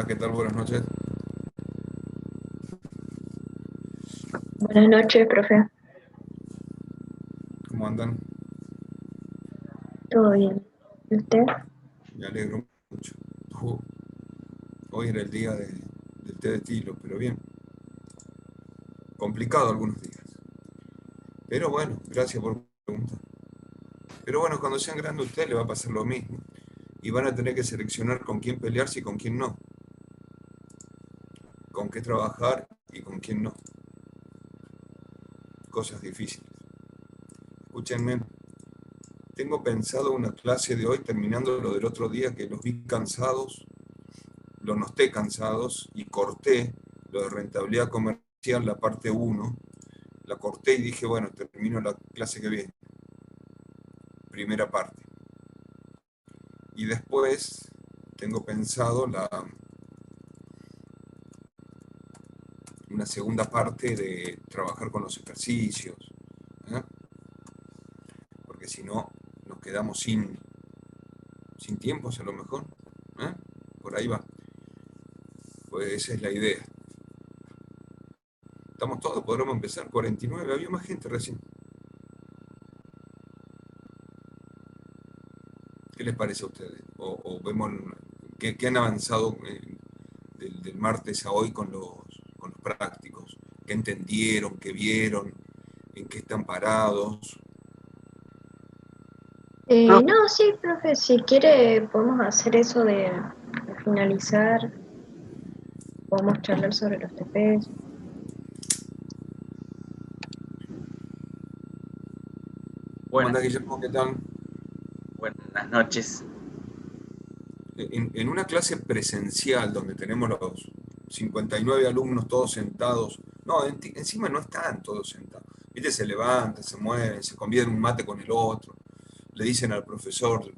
Hola, ¿qué tal? Buenas noches. Buenas noches, profe. ¿Cómo andan? ¿Todo bien? ¿Y usted? Me alegro mucho. Oh, hoy era el día del té de estilo, pero bien. Complicado algunos días. Pero bueno, gracias por preguntar. Pero bueno, cuando sean grandes a usted le va a pasar lo mismo. Y van a tener que seleccionar con quién pelearse y con quién no. Con qué trabajar y con quién no. Cosas difíciles. Escúchenme, tengo pensado una clase de hoy terminando lo del otro día que los vi cansados, lo noté cansados y corté lo de rentabilidad comercial, la parte uno. La corté y dije, bueno, termino la clase que viene, primera parte. Y después tengo pensado una segunda parte de trabajar con los ejercicios, ¿eh? Porque si no, nos quedamos sin tiempos a lo mejor. ¿Eh? Por ahí va. Pues esa es la idea. Estamos todos, podremos empezar. 49, había más gente recién. ¿Qué les parece a ustedes? O vemos qué han avanzado del martes a hoy con los prácticos. ¿Qué entendieron? ¿Qué vieron? ¿En qué están parados? No, sí, profe, si quiere podemos hacer eso de finalizar, podemos charlar sobre los TPs. ¿Cómo Buenas, anda Guillermo? ¿Qué tal? buenas noches. En una clase presencial donde tenemos los 59 alumnos todos sentados, no, encima no están todos sentados. ¿Viste? Se levantan, se mueven, se convidan un mate con el otro, le dicen al profesor,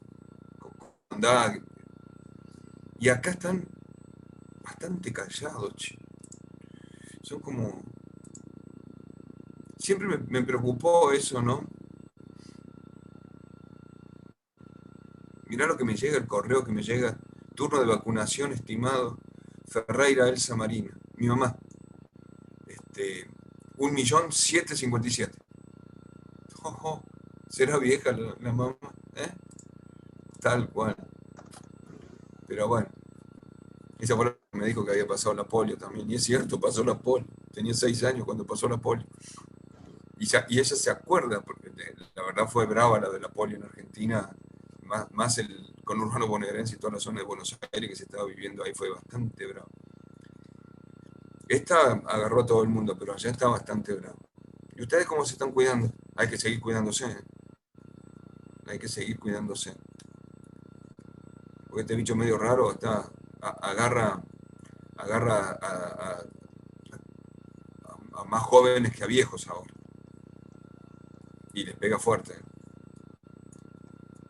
andá. Y acá están bastante callados, che. Son como... Siempre me preocupó eso, ¿no? Mirá lo que me llega, el correo que me llega. Turno de vacunación estimado. Ferreira Elsa Marina. Mi mamá. Este, 1.757.000. Ojo, será vieja la mamá, ¿eh? Tal cual. Pero bueno, esa fue la que me dijo que había pasado la polio también. Y es cierto, pasó la polio. Tenía 6 años cuando pasó la polio. Y ella se acuerda, porque la verdad fue brava la de la polio en Argentina, más el conurbano bonaerense y toda la zona de Buenos Aires que se estaba viviendo ahí fue bastante bravo. Esta agarró a todo el mundo, pero allá está bastante bravo. ¿Y ustedes cómo se están cuidando? Hay que seguir cuidándose, ¿eh? Hay que seguir cuidándose. Porque este bicho medio raro agarra a más jóvenes que a viejos ahora. Y les pega fuerte.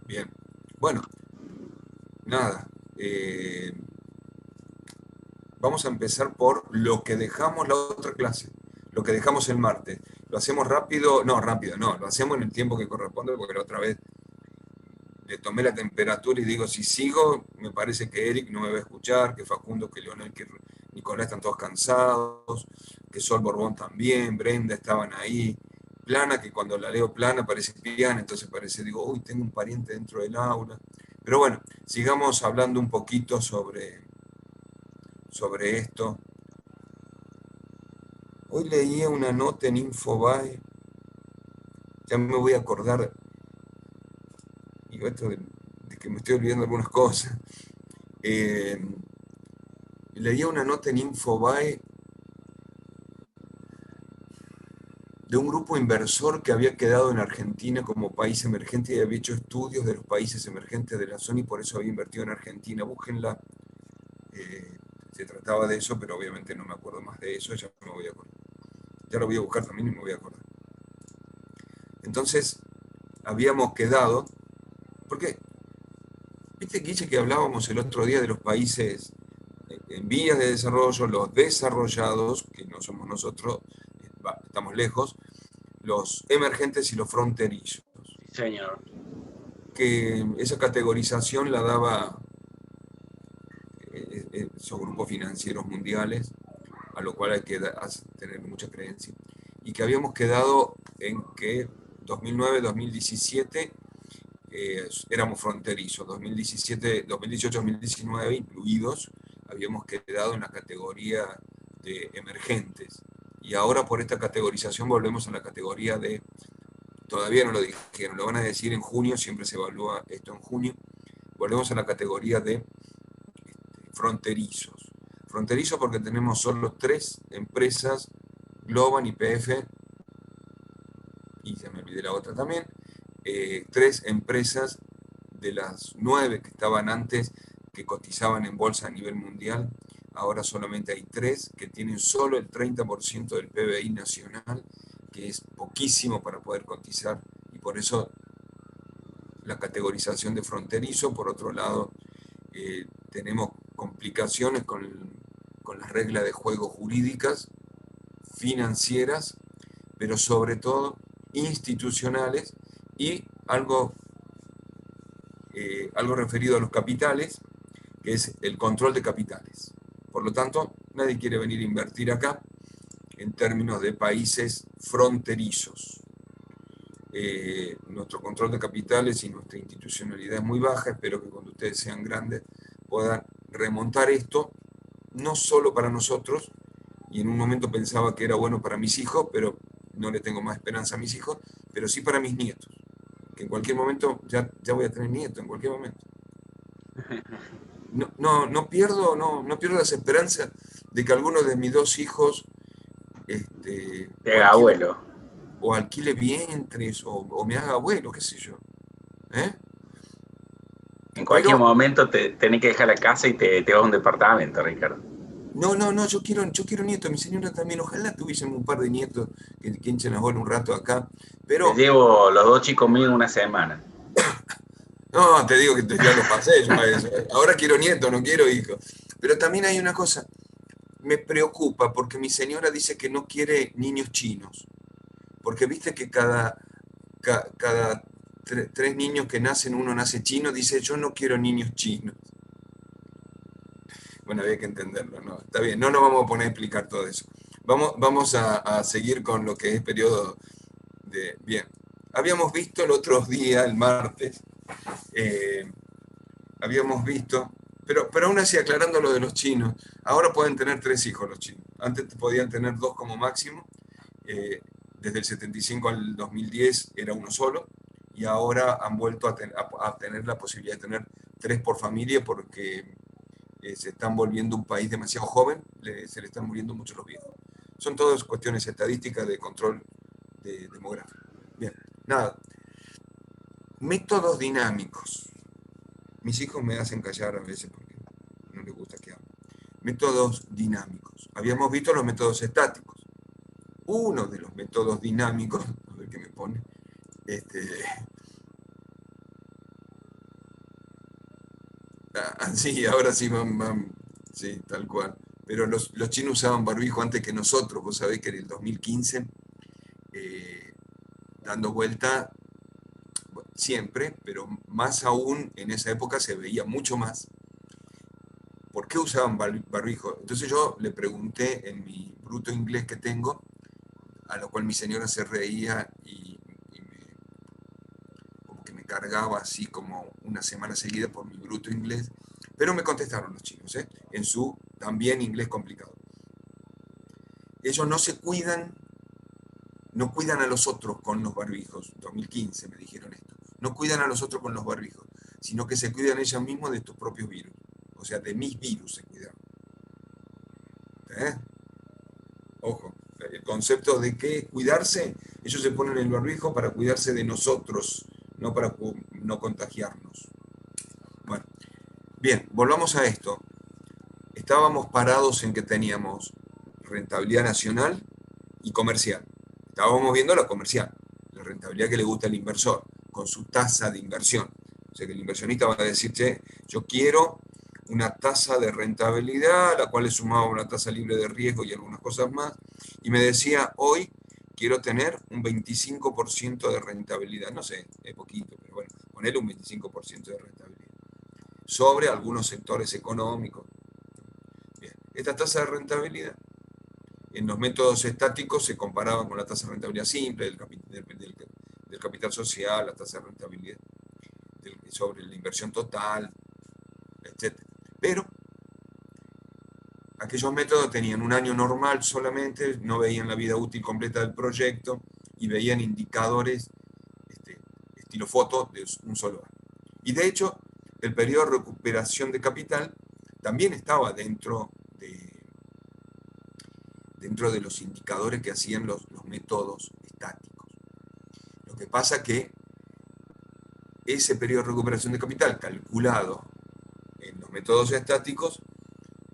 Bien. Bueno, nada. Vamos a empezar por lo que dejamos la otra clase, lo que dejamos el martes. Lo hacemos rápido, no, lo hacemos en el tiempo que corresponde, porque la otra vez le tomé la temperatura y digo, si sigo, me parece que Eric no me va a escuchar, que Facundo, que Leonel, que Nicolás están todos cansados, que Sol Borbón también, Brenda estaban ahí, Plana, que cuando la leo Plana parece piana, entonces parece, digo, uy, tengo un pariente dentro del aula. Pero bueno, sigamos hablando un poquito sobre esto. Hoy leía una nota en Infobae, ya me voy a acordar, digo esto de que me estoy olvidando algunas cosas. Eh, Leía una nota en Infobae de un grupo inversor que había quedado en Argentina como país emergente y había hecho estudios de los países emergentes de la zona y por eso había invertido en Argentina. Búsquenla. Eh, Se trataba de eso, pero obviamente no me acuerdo más de eso, ya me voy a acordar. Ya lo voy a buscar también y me voy a acordar. Entonces, habíamos quedado, porque viste, Guille, que hablábamos el otro día de los países en vías de desarrollo, los desarrollados, que no somos nosotros, estamos lejos, los emergentes y los fronterizos. Sí, señor. Que esa categorización la daba esos grupos financieros mundiales, a lo cual hay que tener mucha creencia. Y que habíamos quedado en que 2009-2017 éramos fronterizos, 2017, 2018-2019 incluidos, habíamos quedado en la categoría de emergentes. Y ahora por esta categorización volvemos a la categoría de, todavía no lo dijeron, lo van a decir en junio, siempre se evalúa esto en junio, volvemos a la categoría de fronterizos. Fronterizos porque tenemos solo 3 empresas, Globan, YPF, y se me olvidé la otra también, 3 empresas de las 9 que estaban antes, que cotizaban en bolsa a nivel mundial, ahora solamente hay 3 que tienen solo el 30% del PBI nacional, que es poquísimo para poder cotizar, y por eso la categorización de fronterizo. Por otro lado, tenemos complicaciones con las reglas de juego jurídicas, financieras, pero sobre todo institucionales, y algo referido a los capitales, que es el control de capitales. Por lo tanto, nadie quiere venir a invertir acá en términos de países fronterizos. Nuestro control de capitales y nuestra institucionalidad es muy baja. Espero que cuando ustedes sean grandes puedan remontar esto, no solo para nosotros, y en un momento pensaba que era bueno para mis hijos, pero no le tengo más esperanza a mis hijos, pero sí para mis nietos, que en cualquier momento ya voy a tener nietos, en cualquier momento. No pierdo las esperanzas de que alguno de mis 2 hijos te haga abuelo. O alquile vientres, o me haga abuelo, qué sé yo. En cualquier momento tenés que dejar la casa y te vas a un departamento, Ricardo. No, yo quiero nietos. Mi señora también, ojalá tuviésemos un par de nietos que hinchen las bolas un rato acá. Pero te llevo los 2 chicos míos una semana. No, te digo que ya lo pasé yo a eso. Ahora quiero nietos, no quiero hijos. Pero también hay una cosa, me preocupa porque mi señora dice que no quiere niños chinos. Porque viste que cada 3 niños que nacen, uno nace chino, dice yo no quiero niños chinos. Bueno, había que entenderlo, ¿no? Está bien, no nos vamos a poner a explicar todo eso. Vamos a seguir con lo que es periodo de... Bien, habíamos visto el otro día, el martes, habíamos visto, pero aún así aclarando lo de los chinos, ahora pueden tener 3 hijos los chinos. Antes podían tener 2 como máximo, desde el 75 al 2010 era uno solo, y ahora han vuelto a tener la posibilidad de tener 3 por familia porque se están volviendo un país demasiado joven, se le están muriendo mucho los viejos. Son todas cuestiones estadísticas de control demográfico. Bien, nada. Métodos dinámicos. Mis hijos me hacen callar a veces porque no les gusta que hable. Métodos dinámicos. Habíamos visto los métodos estáticos. Uno de los métodos dinámicos, a ver qué me pone, sí, ahora sí, sí, tal cual. Pero los chinos usaban barbijo antes que nosotros. Vos sabés que en el 2015, dando vuelta, siempre, pero más aún en esa época se veía mucho más. ¿Por qué usaban barbijo? Entonces yo le pregunté en mi bruto inglés que tengo, a lo cual mi señora se reía y como que me cargaba así como una semana seguida por mi bruto inglés, pero me contestaron los chinos, en su también inglés complicado. Ellos no se cuidan, no cuidan a los otros con los barbijos. 2015 me dijeron esto. No cuidan a los otros con los barbijos, sino que se cuidan ellos mismos de tus propios virus. O sea, de mis virus se cuidan. Ojo, el concepto de que cuidarse, ellos se ponen el barbijo para cuidarse de nosotros, no para no contagiarnos. Bueno, bien, volvamos a esto. Estábamos parados en que teníamos rentabilidad nacional y comercial. Estábamos viendo la comercial, la rentabilidad que le gusta al inversor, con su tasa de inversión. O sea que el inversionista va a decir, che, yo quiero una tasa de rentabilidad, a la cual le sumaba una tasa libre de riesgo y algunas cosas más, y me decía, hoy quiero tener un 25% de rentabilidad. No sé, es poquito, pero bueno, ponerle un 25% de rentabilidad. Sobre algunos sectores económicos. Esta tasa de rentabilidad, en los métodos estáticos se comparaba con la tasa de rentabilidad simple del capital social, la tasa de rentabilidad sobre la inversión total, etc. Pero aquellos métodos tenían un año normal solamente, no veían la vida útil completa del proyecto y veían indicadores estilo foto de un solo año. Y de hecho, el periodo de recuperación de capital también estaba dentro de los indicadores que hacían los métodos estáticos. Lo que pasa que ese periodo de recuperación de capital calculado en los métodos estáticos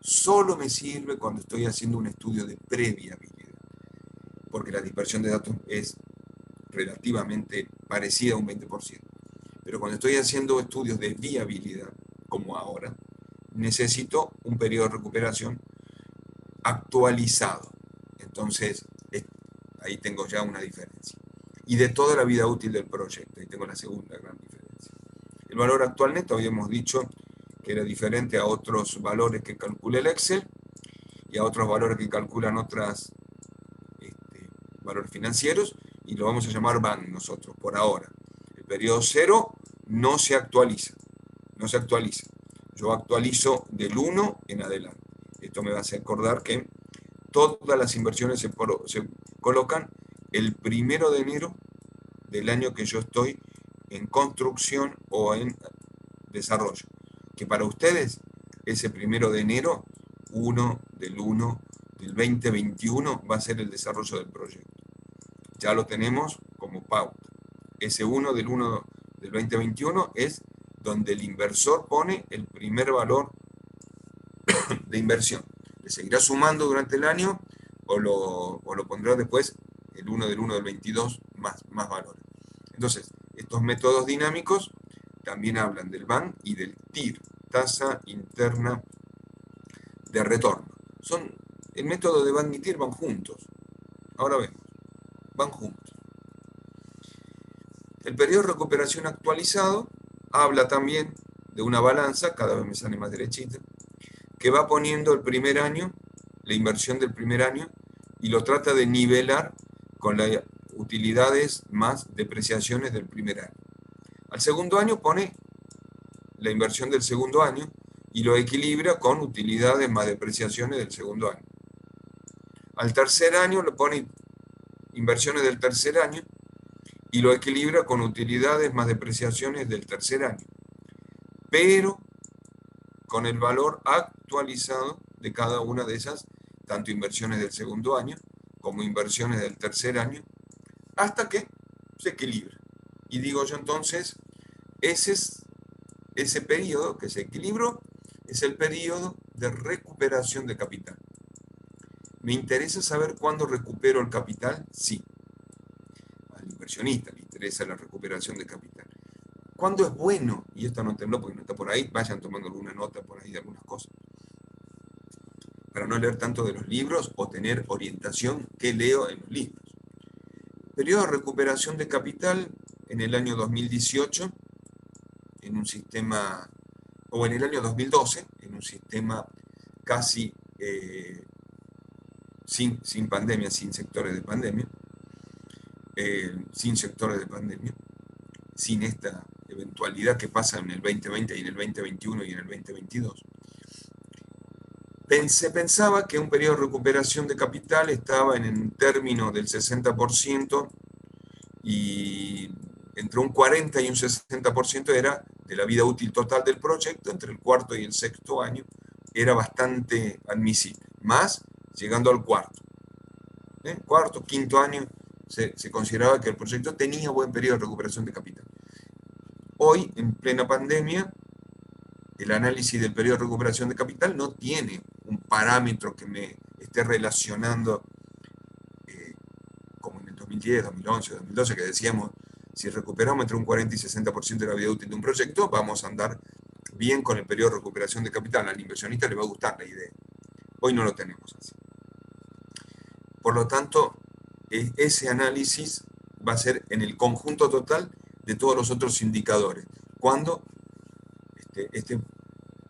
solo me sirve cuando estoy haciendo un estudio de previabilidad, porque la dispersión de datos es relativamente parecida a un 20%. Pero cuando estoy haciendo estudios de viabilidad, como ahora, necesito un periodo de recuperación actualizado. Entonces, ahí tengo ya una diferencia. Y de toda la vida útil del proyecto, ahí tengo la segunda gran diferencia. El valor actual neto, habíamos dicho que era diferente a otros valores que calcula el Excel y a otros valores que calculan otros valores financieros, y lo vamos a llamar BAN nosotros, por ahora. El periodo 0 no se actualiza, Yo actualizo del 1 en adelante. Esto me va a hacer acordar que todas las inversiones se colocan el 1 de enero del año que yo estoy en construcción o en desarrollo. Que para ustedes, ese 1 de enero, 1 del 2021, va a ser el desarrollo del proyecto. Ya lo tenemos como pauta. Ese 1 del 2021 es donde el inversor pone el primer valor de inversión. Le seguirá sumando durante el año o lo pondrá después el 1 del 22 más valores. Entonces, estos métodos dinámicos también hablan del BAN y del TIR, tasa interna de retorno. El método de BAN y TIR van juntos. Ahora vemos, van juntos. El periodo de recuperación actualizado habla también de una balanza, cada vez me sale más derechita, que va poniendo el primer año, la inversión del primer año, y lo trata de nivelar con las utilidades más depreciaciones del primer año. Al segundo año pone la inversión del segundo año y lo equilibra con utilidades más depreciaciones del segundo año. Al tercer año le pone inversiones del tercer año y lo equilibra con utilidades más depreciaciones del tercer año, pero con el valor actualizado de cada una de esas, tanto inversiones del segundo año como inversiones del tercer año, hasta que se equilibra. Y digo yo entonces, ese periodo que se equilibró es el periodo de recuperación de capital. ¿Me interesa saber cuándo recupero el capital? Sí. Al inversionista le interesa la recuperación de capital. ¿Cuándo es bueno? Y esto anótenlo porque no está por ahí, vayan tomando alguna nota por ahí de algunas cosas. Para no leer tanto de los libros o tener orientación que leo en los libros. Periodo de recuperación de capital en el año 2018, en un sistema, o en el año 2012, en un sistema casi sin pandemia, sin sectores de pandemia, sin esta eventualidad que pasa en el 2020 y en el 2021 y en el 2022. Se pensaba que un periodo de recuperación de capital estaba en el término del 60% y entre un 40 y un 60% era de la vida útil total del proyecto, entre el cuarto y el sexto año era bastante admisible, más llegando al cuarto. Cuarto, quinto año se consideraba que el proyecto tenía buen periodo de recuperación de capital. Hoy, en plena pandemia, el análisis del periodo de recuperación de capital no tiene un parámetro que me esté relacionando como en el 2010, 2011, 2012, que decíamos, si recuperamos entre un 40 y 60% de la vida útil de un proyecto, vamos a andar bien con el periodo de recuperación de capital. Al inversionista le va a gustar la idea. Hoy no lo tenemos así. Por lo tanto, ese análisis va a ser en el conjunto total de todos los otros indicadores. Cuando este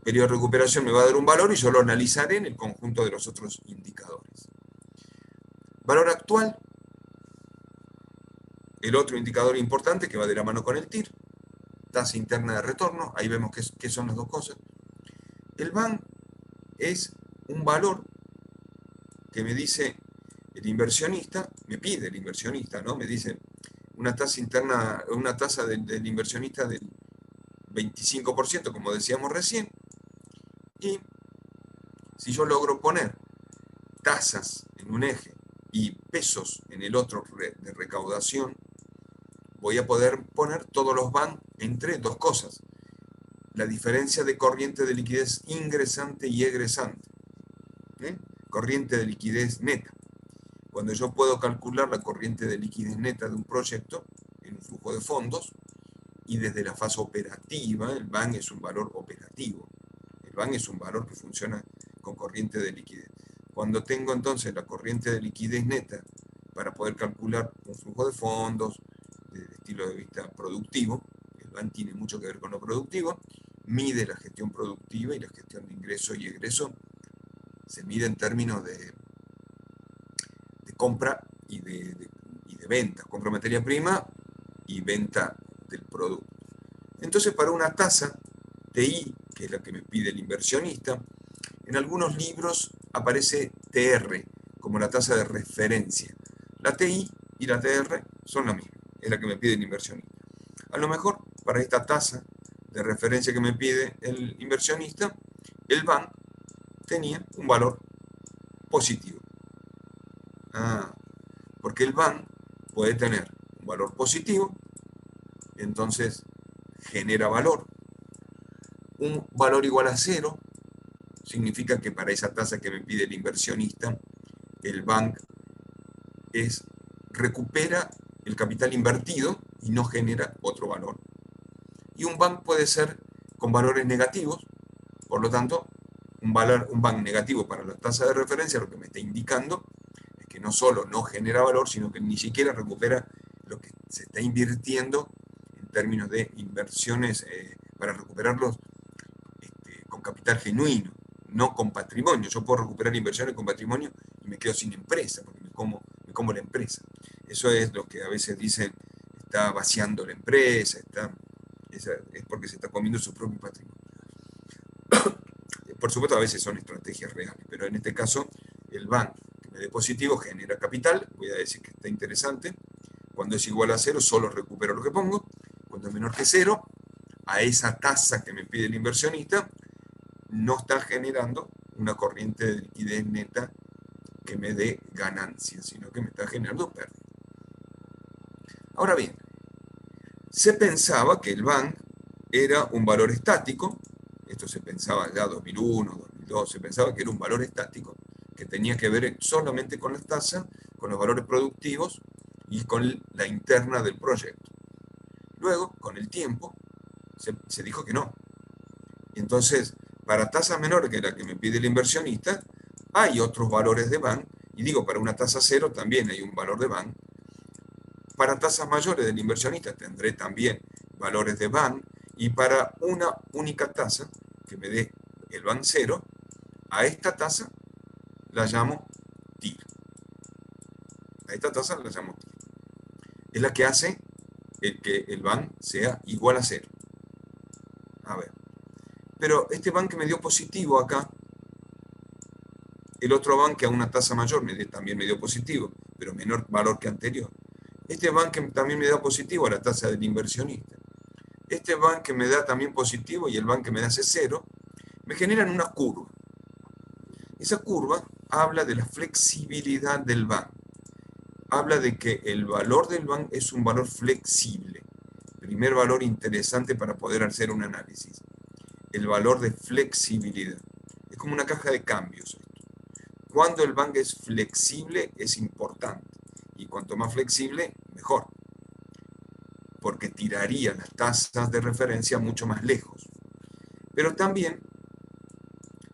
periodo de recuperación me va a dar un valor y yo lo analizaré en el conjunto de los otros indicadores. Valor actual, el otro indicador importante que va de la mano con el TIR, tasa interna de retorno, ahí vemos qué son las dos cosas. El VAN es un valor que me dice el inversionista, me pide el inversionista, ¿no? Me dice una tasa interna, una tasa del inversionista del 25%, como decíamos recién, y si yo logro poner tasas en un eje y pesos en el otro de recaudación, voy a poder poner todos los VAN entre dos cosas: la diferencia de corriente de liquidez ingresante y egresante, corriente de liquidez neta. Cuando yo puedo calcular la corriente de liquidez neta de un proyecto en un flujo de fondos, y desde la fase operativa, el VAN es un valor operativo. El VAN es un valor que funciona con corriente de liquidez. Cuando tengo entonces la corriente de liquidez neta para poder calcular un flujo de fondos desde el estilo de vista productivo, el VAN tiene mucho que ver con lo productivo, mide la gestión productiva, y la gestión de ingreso y egreso se mide en términos de compra y de venta, compra de materia prima y venta del producto. Entonces, para una tasa TI, que es la que me pide el inversionista, en algunos libros aparece TR como la tasa de referencia. La TI y la TR son la misma, es la que me pide el inversionista. A lo mejor, para esta tasa de referencia que me pide el inversionista, el VAN tenía un valor positivo. Porque el VAN puede tener un valor positivo, entonces genera valor. Un valor igual a 0 significa que para esa tasa que me pide el inversionista, el VAN recupera el capital invertido y no genera otro valor. Y un VAN puede ser con valores negativos, por lo tanto, un VAN negativo para la tasa de referencia lo que me está indicando es que no solo no genera valor, sino que ni siquiera recupera lo que se está invirtiendo en términos de inversiones para recuperarlos con capital genuino, no con patrimonio. Yo puedo recuperar inversiones con patrimonio y me quedo sin empresa, porque me como la empresa. Eso es lo que a veces dicen, está vaciando la empresa, es porque se está comiendo su propio patrimonio. Por supuesto, a veces son estrategias reales, pero en este caso, el VAN que me dé positivo genera capital, voy a decir que está interesante. Cuando es igual a 0, solo recupero lo que pongo. Cuando es menor que 0, a esa tasa que me pide el inversionista, no está generando una corriente de liquidez neta que me dé ganancia, sino que me está generando pérdida. Ahora bien, se pensaba que el VAN era un valor estático. Esto se pensaba ya 2001, 2002, se pensaba que era un valor estático, que tenía que ver solamente con las tasas, con los valores productivos y con la interna del proyecto. Luego, con el tiempo, se dijo que no. Y entonces, para tasas menores que la que me pide el inversionista, hay otros valores de VAN, y digo, para una tasa 0 también hay un valor de VAN. Para tasas mayores del inversionista tendré también valores de VAN, y para una única tasa que me dé el VAN 0, a esta tasa la llamo TIR. A esta tasa la llamo TIR. Es la que hace que el VAN sea igual a 0. A ver. Pero este VAN que me dio positivo acá, el otro VAN que a una tasa mayor también me dio positivo, pero menor valor que anterior. Este VAN que también me da positivo a la tasa del inversionista. Este VAN que me da también positivo y el VAN que me da C0, me generan una curva. Esa curva habla de la flexibilidad del VAN. Habla de que el valor del VAN es un valor flexible. Primer valor interesante para poder hacer un análisis. El valor de flexibilidad. Es como una caja de cambios. Cuando el VAN es flexible es importante. Y cuanto más flexible, mejor. Porque tiraría las tasas de referencia mucho más lejos. Pero también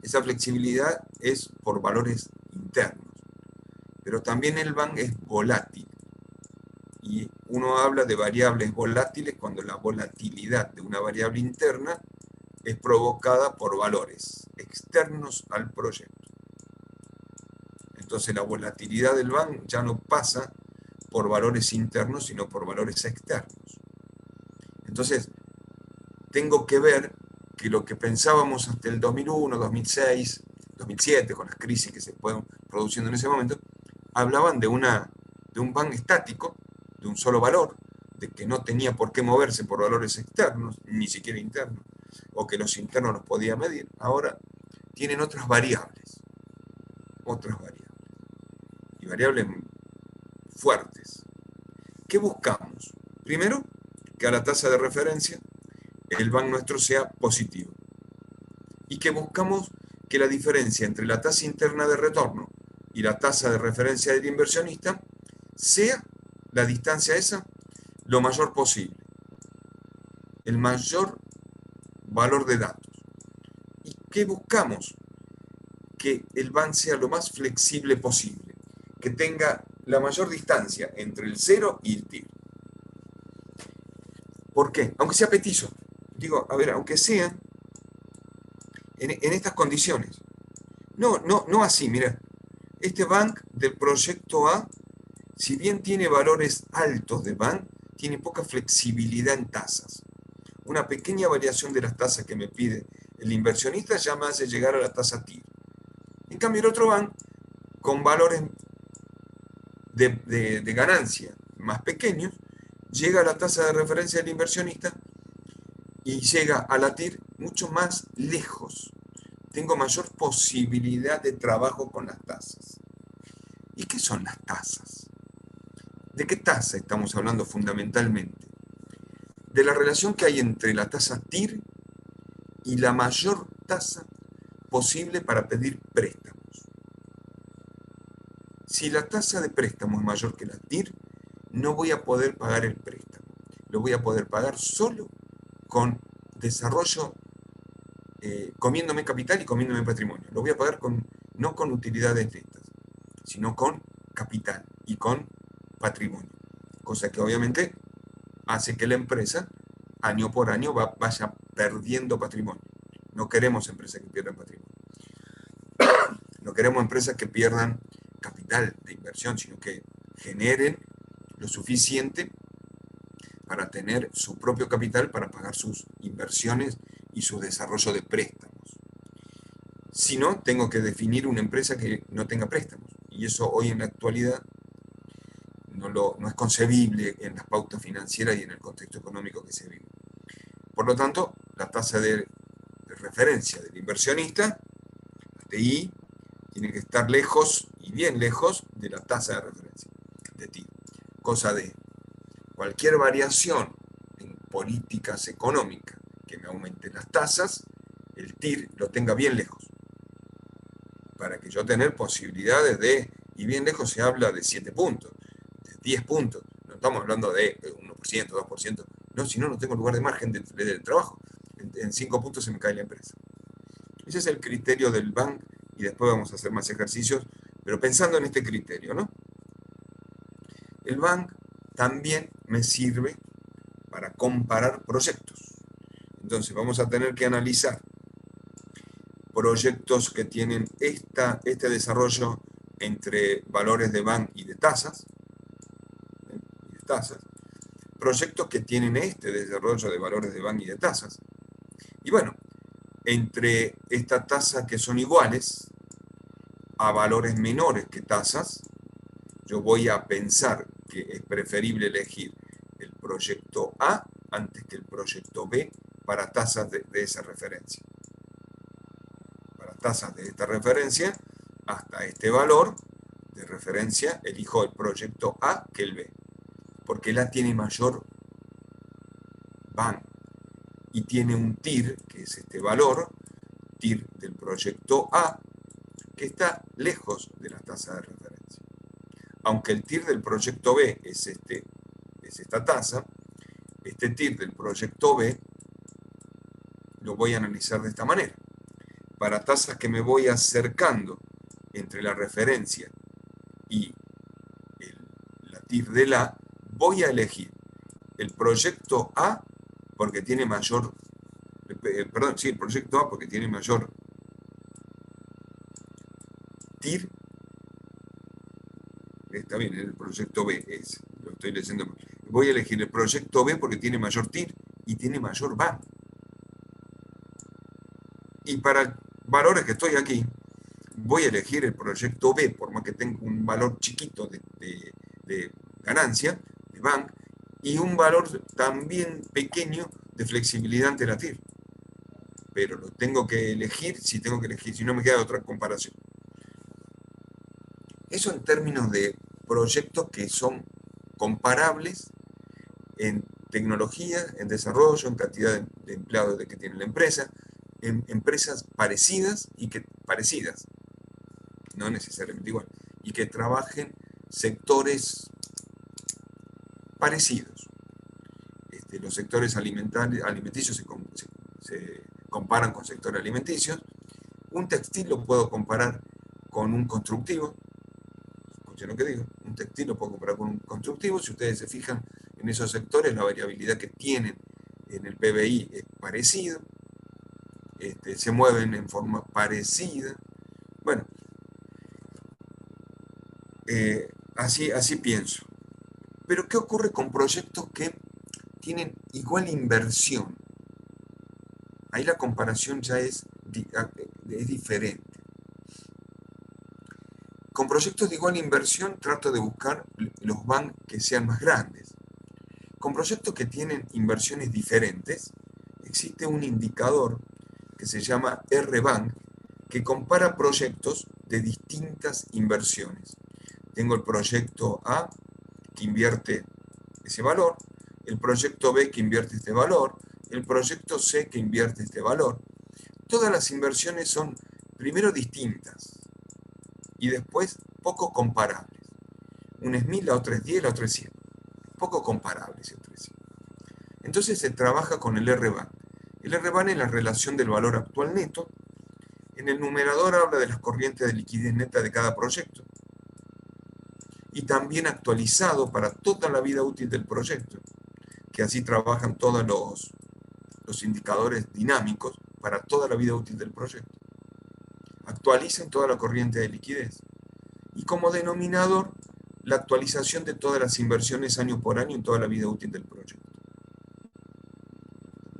esa flexibilidad es por valores internos. Pero también el VAN es volátil. Y uno habla de variables volátiles cuando la volatilidad de una variable interna es provocada por valores externos al proyecto. Entonces la volatilidad del BAN ya no pasa por valores internos, sino por valores externos. Entonces, tengo que ver que lo que pensábamos hasta el 2001, 2006, 2007, con las crisis que se fueron produciendo en ese momento, hablaban de un BAN estático, de un solo valor, de que no tenía por qué moverse por valores externos, ni siquiera internos, o que los internos los podía medir. Ahora tienen otras variables, y variables fuertes. ¿Qué buscamos? Primero, que a la tasa de referencia el BAN nuestro sea positivo. Y que buscamos que la diferencia entre la tasa interna de retorno y la tasa de referencia del inversionista sea la distancia esa lo mayor posible. El mayor valor de datos. ¿Y qué buscamos? Que el BAN sea lo más flexible posible. Que tenga la mayor distancia entre el 0 y el TIR. ¿Por qué? Aunque sea petizo. Digo, a ver, aunque sea en estas condiciones. No así, mira. Este BAN del proyecto A, si bien tiene valores altos de BAN, tiene poca flexibilidad en tasas. Una pequeña variación de las tasas que me pide el inversionista ya me hace llegar a la tasa TIR. En cambio, el otro BAN, con valores de ganancia más pequeños, llega a la tasa de referencia del inversionista y llega a la TIR mucho más lejos. Tengo mayor posibilidad de trabajo con las tasas. ¿Y qué son las tasas? ¿De qué tasa estamos hablando fundamentalmente? De la relación que hay entre la tasa TIR y la mayor tasa posible para pedir préstamos. Si la tasa de préstamo es mayor que la TIR, no voy a poder pagar el préstamo. Lo voy a poder pagar solo con desarrollo, comiéndome capital y comiéndome patrimonio. Lo voy a pagar no con utilidades netas, sino con capital y con patrimonio. Cosa que obviamente hace que la empresa, año por año, vaya perdiendo patrimonio. No queremos empresas que pierdan patrimonio. No queremos empresas que pierdan capital de inversión, sino que generen lo suficiente para tener su propio capital para pagar sus inversiones y su desarrollo de préstamos. Si no, tengo que definir una empresa que no tenga préstamos. Y eso hoy en la actualidad no es concebible en las pautas financieras y en el contexto económico que se vive. Por lo tanto, la tasa de referencia del inversionista, la TI, tiene que estar lejos y bien lejos de la tasa de referencia de TI. Cosa de cualquier variación en políticas económicas que me aumente las tasas, el TIR lo tenga bien lejos. Para que yo tenga posibilidades y bien lejos se habla de 7 puntos, de 10 puntos. No estamos hablando de 1%, 2%. No, si no, no tengo lugar de margen de trabajo. En 5 puntos se me cae la empresa. Ese es el criterio del BAN y después vamos a hacer más ejercicios, pero pensando en este criterio, ¿no? El BAN también me sirve para comparar proyectos. Entonces vamos a tener que analizar proyectos que tienen este desarrollo entre valores de BAN y de tasas, proyectos que tienen este desarrollo de valores de BAN y de tasas. Y bueno, entre estas tasas que son iguales a valores menores que tasas, yo voy a pensar que es preferible elegir el proyecto A antes que el proyecto B para tasas de esa referencia. Para tasas de esta referencia, hasta este valor de referencia, elijo el proyecto A que el B, porque el A tiene mayor BAN y tiene un TIR, que es este valor, TIR del proyecto A, que está lejos de la tasa de referencia. Aunque el TIR del proyecto B es esta tasa, este TIR del proyecto B lo voy a analizar de esta manera. Para tasas que me voy acercando entre la referencia y la TIR del A, voy a elegir el proyecto A porque tiene mayor Perdón, sí, el proyecto A porque tiene mayor TIR. Está bien, el proyecto B es, lo estoy leyendo. Voy a elegir el proyecto B porque tiene mayor TIR y tiene mayor VAN. Y para valores que estoy aquí, voy a elegir el proyecto B, por más que tenga un valor chiquito de ganancia, de VAN, y un valor también pequeño de flexibilidad ante la TIR. Pero lo tengo que elegir si tengo que elegir, si no me queda otra comparación. Eso en términos de proyectos que son comparables en tecnología, en desarrollo, en cantidad de empleados que tiene la empresa, en empresas parecidas no necesariamente igual, y que trabajen sectores parecidos. Los sectores alimenticios se comparan con sectores alimenticios. Un textil lo puedo comparar con un constructivo. Escuchen lo que digo. Un textil lo puedo comparar con un constructivo. Si ustedes se fijan en esos sectores, la variabilidad que tienen en el PBI es parecido. Se mueven en forma parecida. Bueno, así pienso. Pero ¿qué ocurre con proyectos que tienen igual inversión? Ahí la comparación ya es diferente. Con proyectos de igual inversión trato de buscar los VAN que sean más grandes. Con proyectos que tienen inversiones diferentes, existe un indicador que se llama R-VAN, que compara proyectos de distintas inversiones. Tengo el proyecto A, que invierte ese valor, el proyecto B, que invierte este valor, el proyecto C, que invierte este valor. Todas las inversiones son primero distintas y después poco comparables. Una es 1000, la otra es 10, la otra es 100. Poco comparables entre sí. Entonces se trabaja con el R-VAN. El R-VAN es la relación del valor actual neto. En el numerador habla de las corrientes de liquidez neta de cada proyecto. Y también actualizado para toda la vida útil del proyecto, que así trabajan todos los indicadores dinámicos para toda la vida útil del proyecto. Actualizan toda la corriente de liquidez. Y como denominador, la actualización de todas las inversiones año por año en toda la vida útil del proyecto.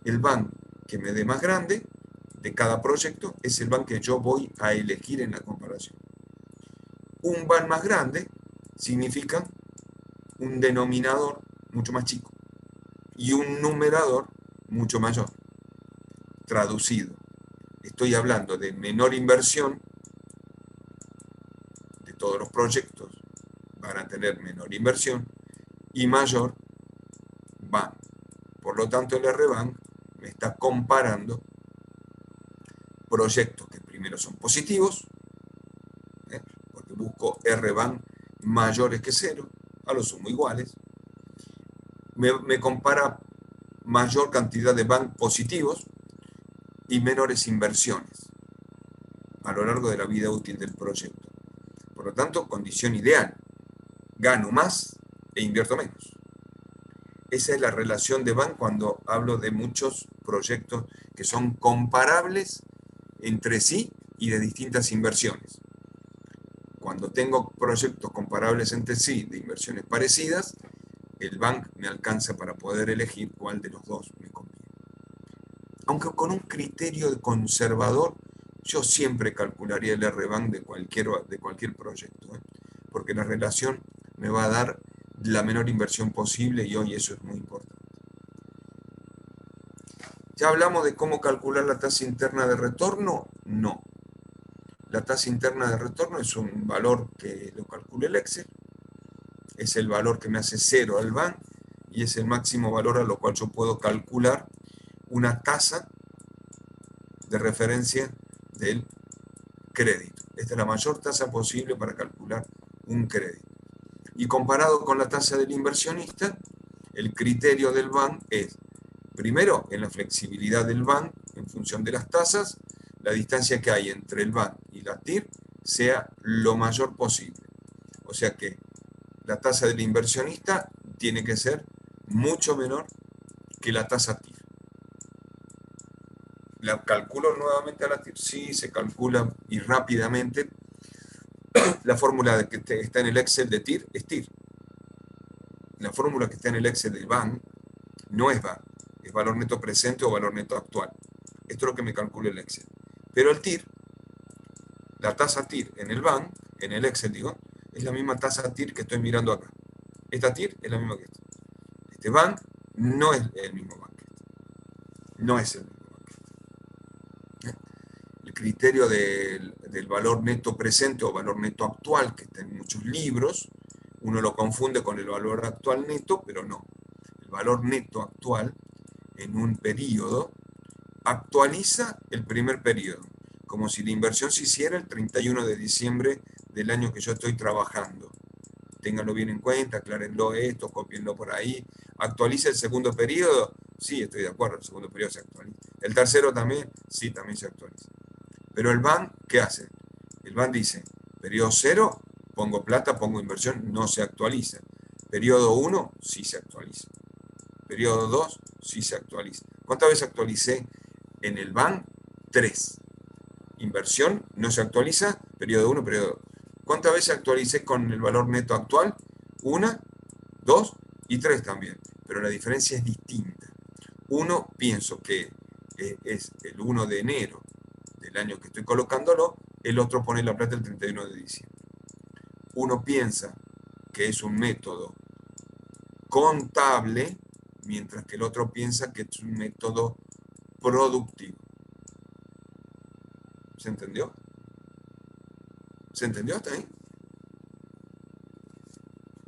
El VAN que me dé más grande de cada proyecto es el VAN que yo voy a elegir en la comparación. Un VAN más grande significa un denominador mucho más chico y un numerador mucho mayor. Traducido, estoy hablando de menor inversión, de todos los proyectos van a tener menor inversión, y mayor VAN. Por lo tanto, el R-VAN me está comparando proyectos que primero son positivos, porque busco R-VAN mayores que 0, a lo sumo iguales. Me compara mayor cantidad de VAN positivos y menores inversiones a lo largo de la vida útil del proyecto. Por lo tanto, condición ideal. Gano más e invierto menos. Esa es la relación de VAN cuando hablo de muchos proyectos que son comparables entre sí y de distintas inversiones. Cuando tengo proyectos comparables entre sí de inversiones parecidas, el VAN me alcanza para poder elegir cuál de los dos me conviene. Aunque con un criterio conservador, yo siempre calcularía el R-VAN de cualquier proyecto, porque la relación me va a dar la menor inversión posible y hoy eso es muy importante. ¿Ya hablamos de cómo calcular la tasa interna de retorno? No. La tasa interna de retorno es un valor que lo calcula el Excel, es el valor que me hace 0 al VAN y es el máximo valor a lo cual yo puedo calcular una tasa de referencia del crédito. Esta es la mayor tasa posible para calcular un crédito. Y comparado con la tasa del inversionista, el criterio del VAN es, primero, en la flexibilidad del VAN, en función de las tasas, la distancia que hay entre el VAN y la TIR sea lo mayor posible. O sea que la tasa del inversionista tiene que ser mucho menor que la tasa TIR. La calculo nuevamente a la TIR, sí, se calcula y rápidamente. La fórmula que está en el Excel de TIR es TIR. La fórmula que está en el Excel del BAN no es BAN, es valor neto presente o valor neto actual. Esto es lo que me calcula el Excel. Pero el TIR, la tasa TIR en el BAN, en el Excel digo, es la misma tasa TIR que estoy mirando acá. Esta TIR es la misma que esta. Este BAN no es el mismo BAN que este. No es el mismo BAN que este. El criterio del valor neto presente o valor neto actual, que está en muchos libros, uno lo confunde con el valor actual neto, pero no. El valor neto actual en un periodo actualiza el primer periodo, como si la inversión se hiciera el 31 de diciembre del año que yo estoy trabajando. Ténganlo bien en cuenta, aclárenlo esto, cópienlo por ahí. ¿Actualiza el segundo periodo? Sí, estoy de acuerdo, el segundo periodo se actualiza. ¿El tercero también? Sí, también se actualiza. Pero el BAN, ¿qué hace? El BAN dice, periodo 0, pongo plata, pongo inversión, no se actualiza. Periodo 1, sí se actualiza. Periodo 2, sí se actualiza. ¿Cuántas veces actualicé en el BAN? 3. Inversión, no se actualiza, periodo 1, periodo 2. ¿Cuántas veces actualicé con el valor neto actual? 1, 2 y 3 también. Pero la diferencia es distinta. Uno, pienso que es el 1 de enero del año que estoy colocándolo, el otro pone la plata el 31 de diciembre. Uno piensa que es un método contable, mientras que el otro piensa que es un método productivo. ¿Se entendió? ¿Se entendió hasta ahí?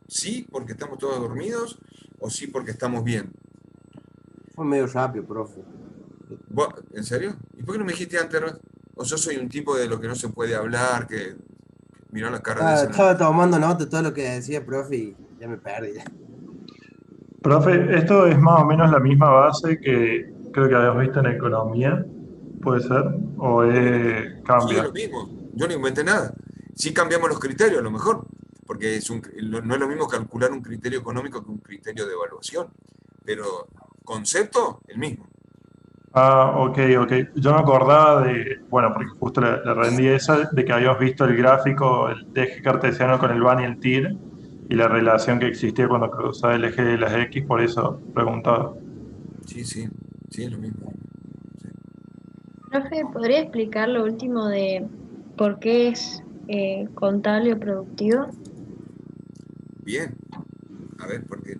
¿Sí porque estamos todos dormidos o sí porque estamos bien? Fue medio rápido, profe. ¿En serio? ¿Y por qué no me dijiste antes? O yo soy un tipo de lo que no se puede hablar, que miró la cara de ese. Estaba tomando nota de todo lo que decía, profe, y ya me perdí. Profe, esto es más o menos la misma base que creo que habías visto en economía, ¿puede ser? ¿O Sí, es cambia? lo mismo. Yo no inventé nada. Sí cambiamos los criterios, a lo mejor, porque no es lo mismo calcular un criterio económico que un criterio de evaluación. Pero concepto, el mismo. Ah, ok, ok. Yo me acordaba de, bueno, porque justo le rendí esa, de que habíamos visto el gráfico, el eje cartesiano con el BAN y el TIR, y la relación que existía cuando cruzaba el eje de las X, por eso preguntaba. Sí, sí, sí, es lo mismo. Sí. Profe, ¿podría explicar lo último de por qué es contable o productivo? Bien, a ver, porque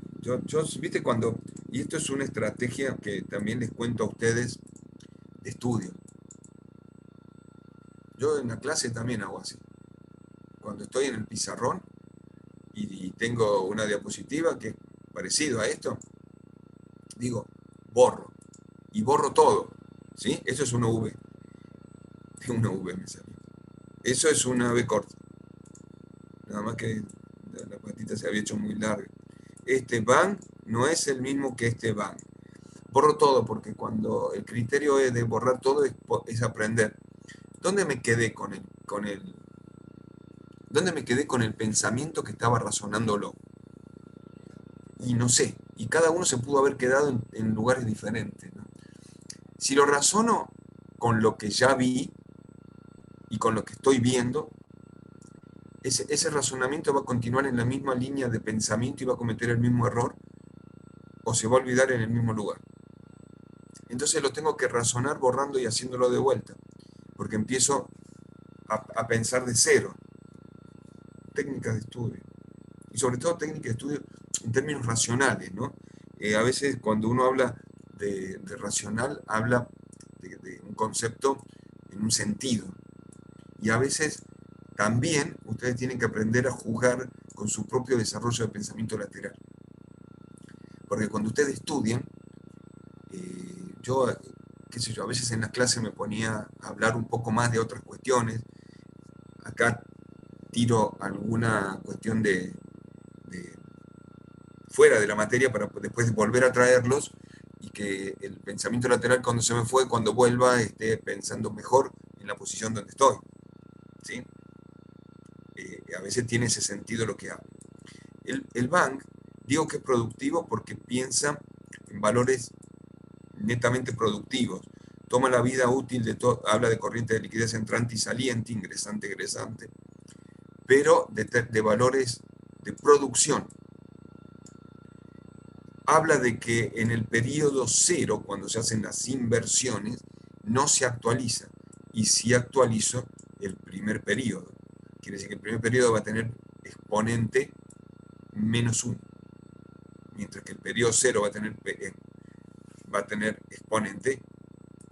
viste cuando, y esto es una estrategia que también les cuento a ustedes de estudio. Yo en la clase también hago así. Cuando estoy en el pizarrón y tengo una diapositiva que es parecido a esto, digo, borro. Y borro todo. ¿Sí? Eso es una V. Una V me salió. Eso es una V corta. Nada más que la patita se había hecho muy larga. Este BAN no es el mismo que este BAN. Borro todo porque cuando el criterio de borrar todo es aprender. ¿Dónde me quedé ¿Dónde me quedé con el pensamiento que estaba razonándolo? Y no sé. Y cada uno se pudo haber quedado en lugares diferentes, ¿no? Si lo razono con lo que ya vi y con lo que estoy viendo, ese razonamiento va a continuar en la misma línea de pensamiento y va a cometer el mismo error o se va a olvidar en el mismo lugar. Entonces lo tengo que razonar borrando y haciéndolo de vuelta, porque empiezo a pensar de cero. Técnicas de estudio. Y sobre todo técnicas de estudio en términos racionales, ¿no? A veces cuando uno habla de racional, habla de un concepto en un sentido. Y a veces también ustedes tienen que aprender a jugar con su propio desarrollo de pensamiento lateral. Porque cuando ustedes estudian, yo, qué sé yo, a veces en las clases me ponía a hablar un poco más de otras cuestiones. Acá tiro alguna cuestión de fuera de la materia para después volver a traerlos y que el pensamiento lateral cuando se me fue, cuando vuelva, esté pensando mejor en la posición donde estoy. ¿Sí? A veces tiene ese sentido lo que hablo. El BANC, digo que es productivo porque piensa en valores netamente productivos. toma la vida útil de todo, habla de corriente de liquidez entrante y saliente, ingresante, egresante, pero de valores de producción. Habla de que en el periodo cero, cuando se hacen las inversiones, no se actualiza, y si actualizo el primer periodo. Quiere decir que el primer periodo va a tener exponente -1, mientras que el periodo cero va a tener exponente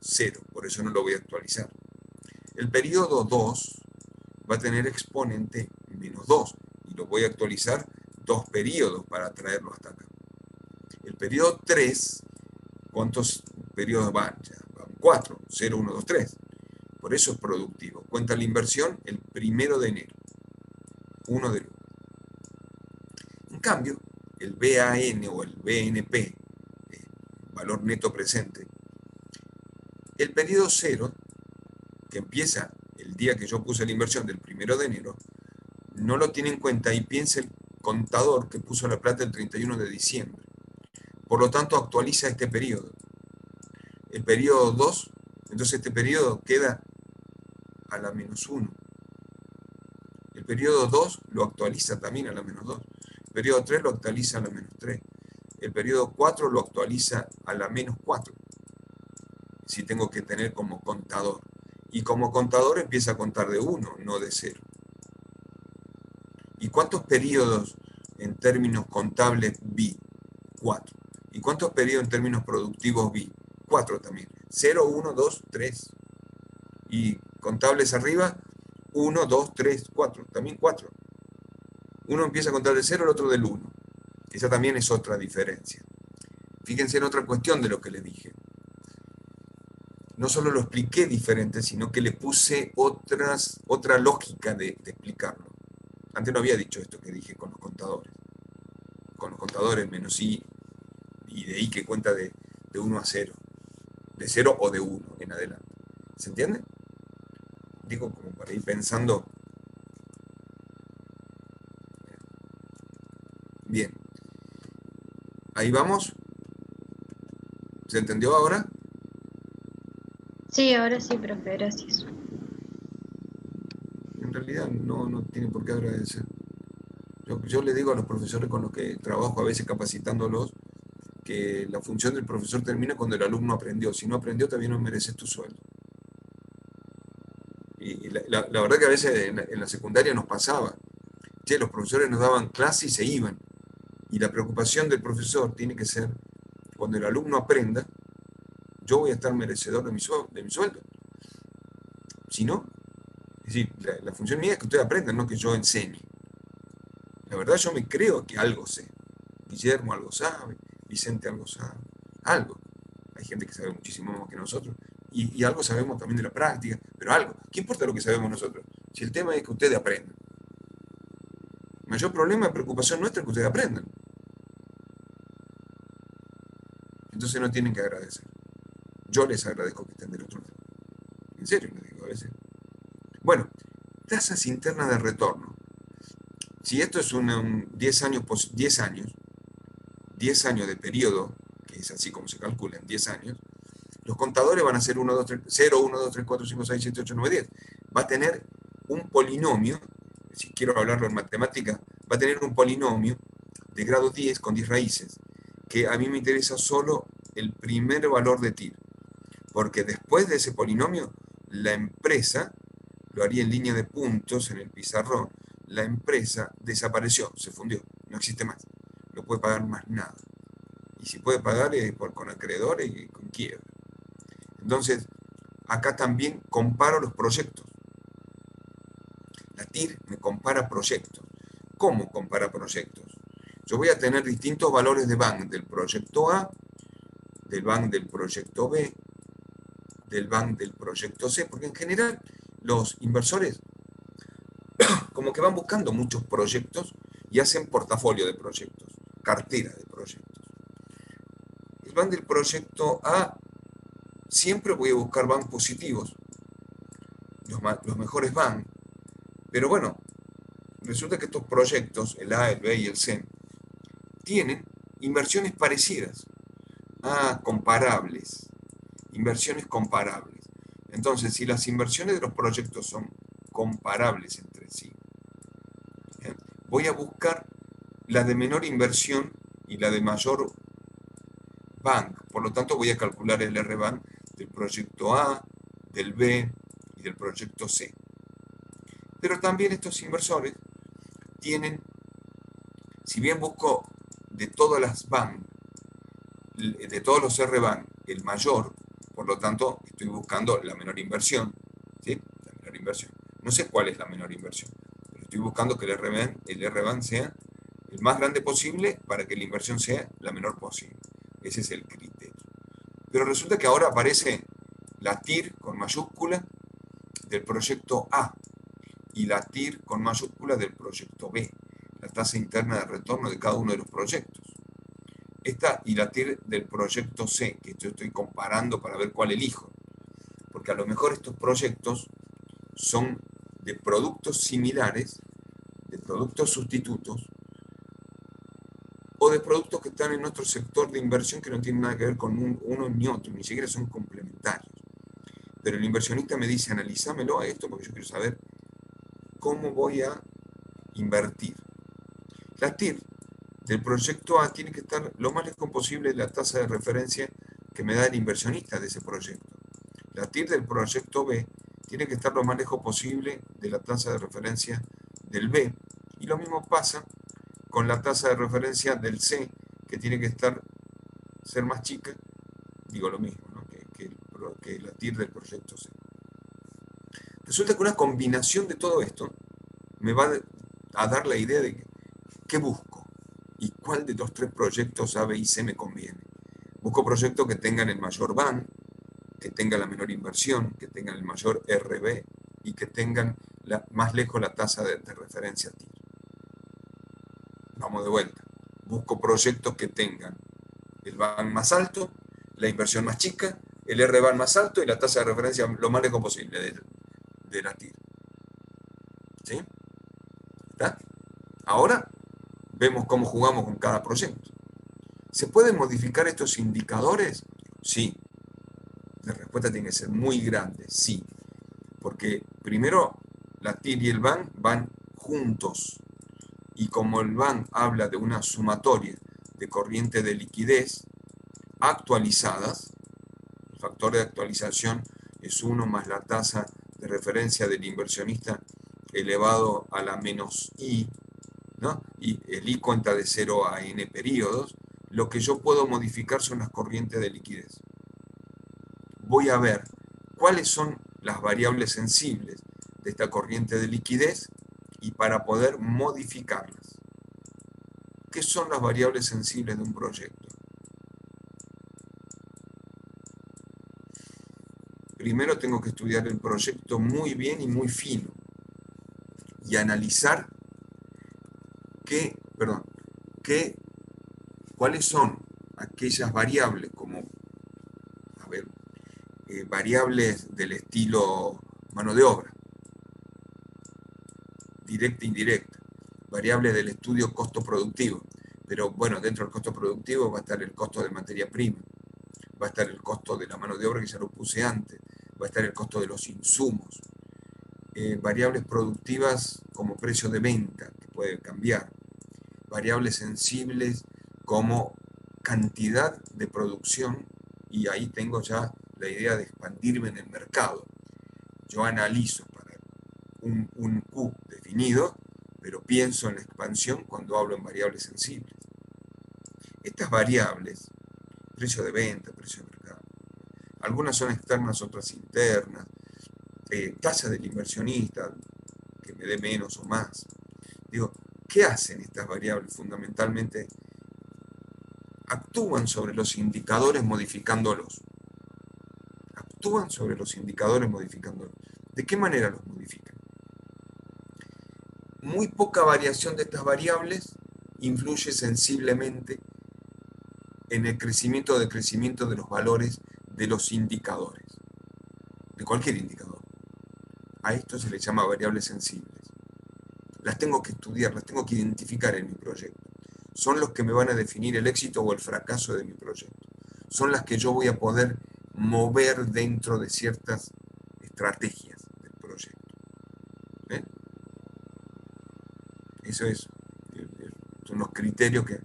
0, por eso no lo voy a actualizar. El periodo 2 va a tener exponente -2, y lo voy a actualizar 2 periodos para traerlo hasta acá. El periodo 3, ¿cuántos periodos van? Ya van 4, 0, 1, 2, 3. Por eso es productivo. Cuenta la inversión el 1 de enero, 1 del 1. En cambio, el BAN o el BNP, valor neto presente, el periodo 0, que empieza el día que yo puse la inversión del 1 de enero, no lo tiene en cuenta y piensa el contador que puso la plata el 31 de diciembre. Por lo tanto, actualiza este periodo. El periodo 2, entonces este periodo queda a la -1. El periodo 2 lo actualiza también a la -2. El periodo 3 lo actualiza a la -3. El periodo 4 lo actualiza a la -4. Si tengo que tener como contador. Y como contador empieza a contar de 1, no de 0. ¿Y cuántos periodos en términos contables vi? 4. ¿Y cuántos periodos en términos productivos vi? 4 también. 0, 1, 2, 3. Y contables arriba, 1, 2, 3, 4. También 4. Uno empieza a contar de 0, el otro del 1. Esa también es otra diferencia. Fíjense en otra cuestión de lo que les dije. No solo lo expliqué diferente, sino que le puse otra lógica de explicarlo. Antes no había dicho esto que dije con los contadores. Con los contadores menos I y de I que cuenta de 1 a 0. De 0 o de 1 en adelante. ¿Se entiende? Digo, como para ir pensando. Bien. Ahí vamos. ¿Se entendió ahora? Sí, ahora sí, profe, gracias. En realidad no tiene por qué agradecer. Yo le digo a los profesores con los que trabajo, a veces capacitándolos, que la función del profesor termina cuando el alumno aprendió. Si no aprendió, también no mereces tu sueldo. Y la verdad que a veces en la secundaria nos pasaba. Che, los profesores nos daban clase y se iban. Y la preocupación del profesor tiene que ser, cuando el alumno aprenda, yo voy a estar merecedor de mi sueldo. Si no, es decir, la función mía es que ustedes aprendan, no que yo enseñe. La verdad yo me creo que algo sé. Guillermo algo sabe, Vicente algo sabe, algo. Hay gente que sabe muchísimo más que nosotros. Y algo sabemos también de la práctica, pero algo. ¿Qué importa lo que sabemos nosotros? Si el tema es que ustedes aprendan. El mayor problema y preocupación nuestra es que ustedes aprendan. Entonces no tienen que agradecer. Yo les agradezco que estén del otro lado. En serio, les digo a veces. Bueno, tasas internas de retorno. Si esto es 10 años de periodo, que es así como se calcula en 10 años, los contadores van a ser 1, 2, 3, 0, 1, 2, 3, 4, 5, 6, 7, 8, 9, 10. Va a tener un polinomio, si quiero hablarlo en matemática, va a tener un polinomio de grado 10 con 10 raíces, que a mí me interesa solo el primer valor de TIR, porque después de ese polinomio, la empresa, lo haría en línea de puntos en el pizarrón, la empresa desapareció, se fundió, no existe más, no puede pagar más nada. Y si puede pagar es con acreedores y con quiebra. Entonces, acá también comparo los proyectos. La TIR me compara proyectos. ¿Cómo compara proyectos? Yo voy a tener distintos valores de BAN del proyecto A, del BAN del proyecto B, del BAN del proyecto C, porque en general los inversores como que van buscando muchos proyectos y hacen portafolio de proyectos, cartera de proyectos. El BAN del proyecto A, siempre voy a buscar BAN positivos, los mejores BAN, pero bueno, resulta que estos proyectos, el A, el B y el C, tienen inversiones parecidas, comparables. inversiones comparables. Entonces, si las inversiones de los proyectos son comparables entre sí, voy a buscar la de menor inversión y la de mayor bank. Por lo tanto, voy a calcular el R-Bank del proyecto A, del B y del proyecto C. Pero también estos inversores tienen, si bien busco de todas las bank, de todos los R-Bank, el mayor, por lo tanto, estoy buscando la menor inversión. ¿Sí? La menor inversión. No sé cuál es la menor inversión, pero estoy buscando que el R-Bank sea el más grande posible para que la inversión sea la menor posible. Ese es el criterio. Pero resulta que ahora aparece la TIR con mayúscula del proyecto A y la TIR con mayúscula del proyecto B, la tasa interna de retorno de cada uno de los proyectos. Esta y la TIR del proyecto C, que yo estoy comparando para ver cuál elijo. Porque a lo mejor estos proyectos son de productos similares, de productos sustitutos, o de productos que están en otro sector de inversión que no tienen nada que ver con uno ni otro, ni siquiera son complementarios. Pero el inversionista me dice, analízamelo a esto porque yo quiero saber cómo voy a invertir. La TIR del proyecto A tiene que estar lo más lejos posible de la tasa de referencia que me da el inversionista de ese proyecto. La TIR del proyecto B tiene que estar lo más lejos posible de la tasa de referencia del B. Y lo mismo pasa con la tasa de referencia del C, que tiene que ser más chica, digo lo mismo, ¿no? que la TIR del proyecto C. Resulta que una combinación de todo esto me va a dar la idea de qué busco y cuál de los tres proyectos A, B y C me conviene. Busco proyectos que tengan el mayor BAN, que tengan la menor inversión, que tengan el mayor RB y que tengan más lejos la tasa de referencia TIR. Vamos de vuelta. Busco proyectos que tengan el BAN más alto, la inversión más chica, el R-BAN más alto y la tasa de referencia lo más lejos posible de la TIR. ¿Sí? ¿Está? Ahora vemos cómo jugamos con cada proyecto. ¿Se pueden modificar estos indicadores? Sí. La respuesta tiene que ser muy grande, sí. Porque primero la TIR y el BAN van juntos. Y como el BAN habla de una sumatoria de corriente de liquidez actualizadas, el factor de actualización es 1 más la tasa de referencia del inversionista elevado a la menos I, ¿no? Y el I cuenta de 0 a n periodos. Lo que yo puedo modificar son las corrientes de liquidez. Voy a ver cuáles son las variables sensibles de esta corriente de liquidez y para poder modificarlas. ¿Qué son las variables sensibles de un proyecto? Primero tengo que estudiar el proyecto muy bien y muy fino y analizar cuáles son aquellas variables como, variables del estilo mano de obra, directa e indirecta, variables del estudio costo productivo, pero bueno, dentro del costo productivo va a estar el costo de materia prima, va a estar el costo de la mano de obra que ya lo puse antes, va a estar el costo de los insumos, variables productivas como precio de venta, que puede cambiar, variables sensibles como cantidad de producción, y ahí tengo ya la idea de expandirme en el mercado. Yo analizo para un Q definido, pero pienso en la expansión cuando hablo en variables sensibles. Estas variables, precio de venta, precio de mercado, algunas son externas, otras internas, tasa del inversionista, que me dé menos o más. Digo, ¿qué hacen estas variables? Fundamentalmente, actúan sobre los indicadores modificándolos. Actúan sobre los indicadores modificándolos. ¿De qué manera los modifican? Muy poca variación de estas variables influye sensiblemente en el crecimiento o decrecimiento de los valores de los indicadores, de cualquier indicador. A esto se le llama variables sensibles. Las tengo que estudiar, las tengo que identificar en mi proyecto. Son los que me van a definir el éxito o el fracaso de mi proyecto. Son las que yo voy a poder mover dentro de ciertas estrategias del proyecto. Eso son los criterios que...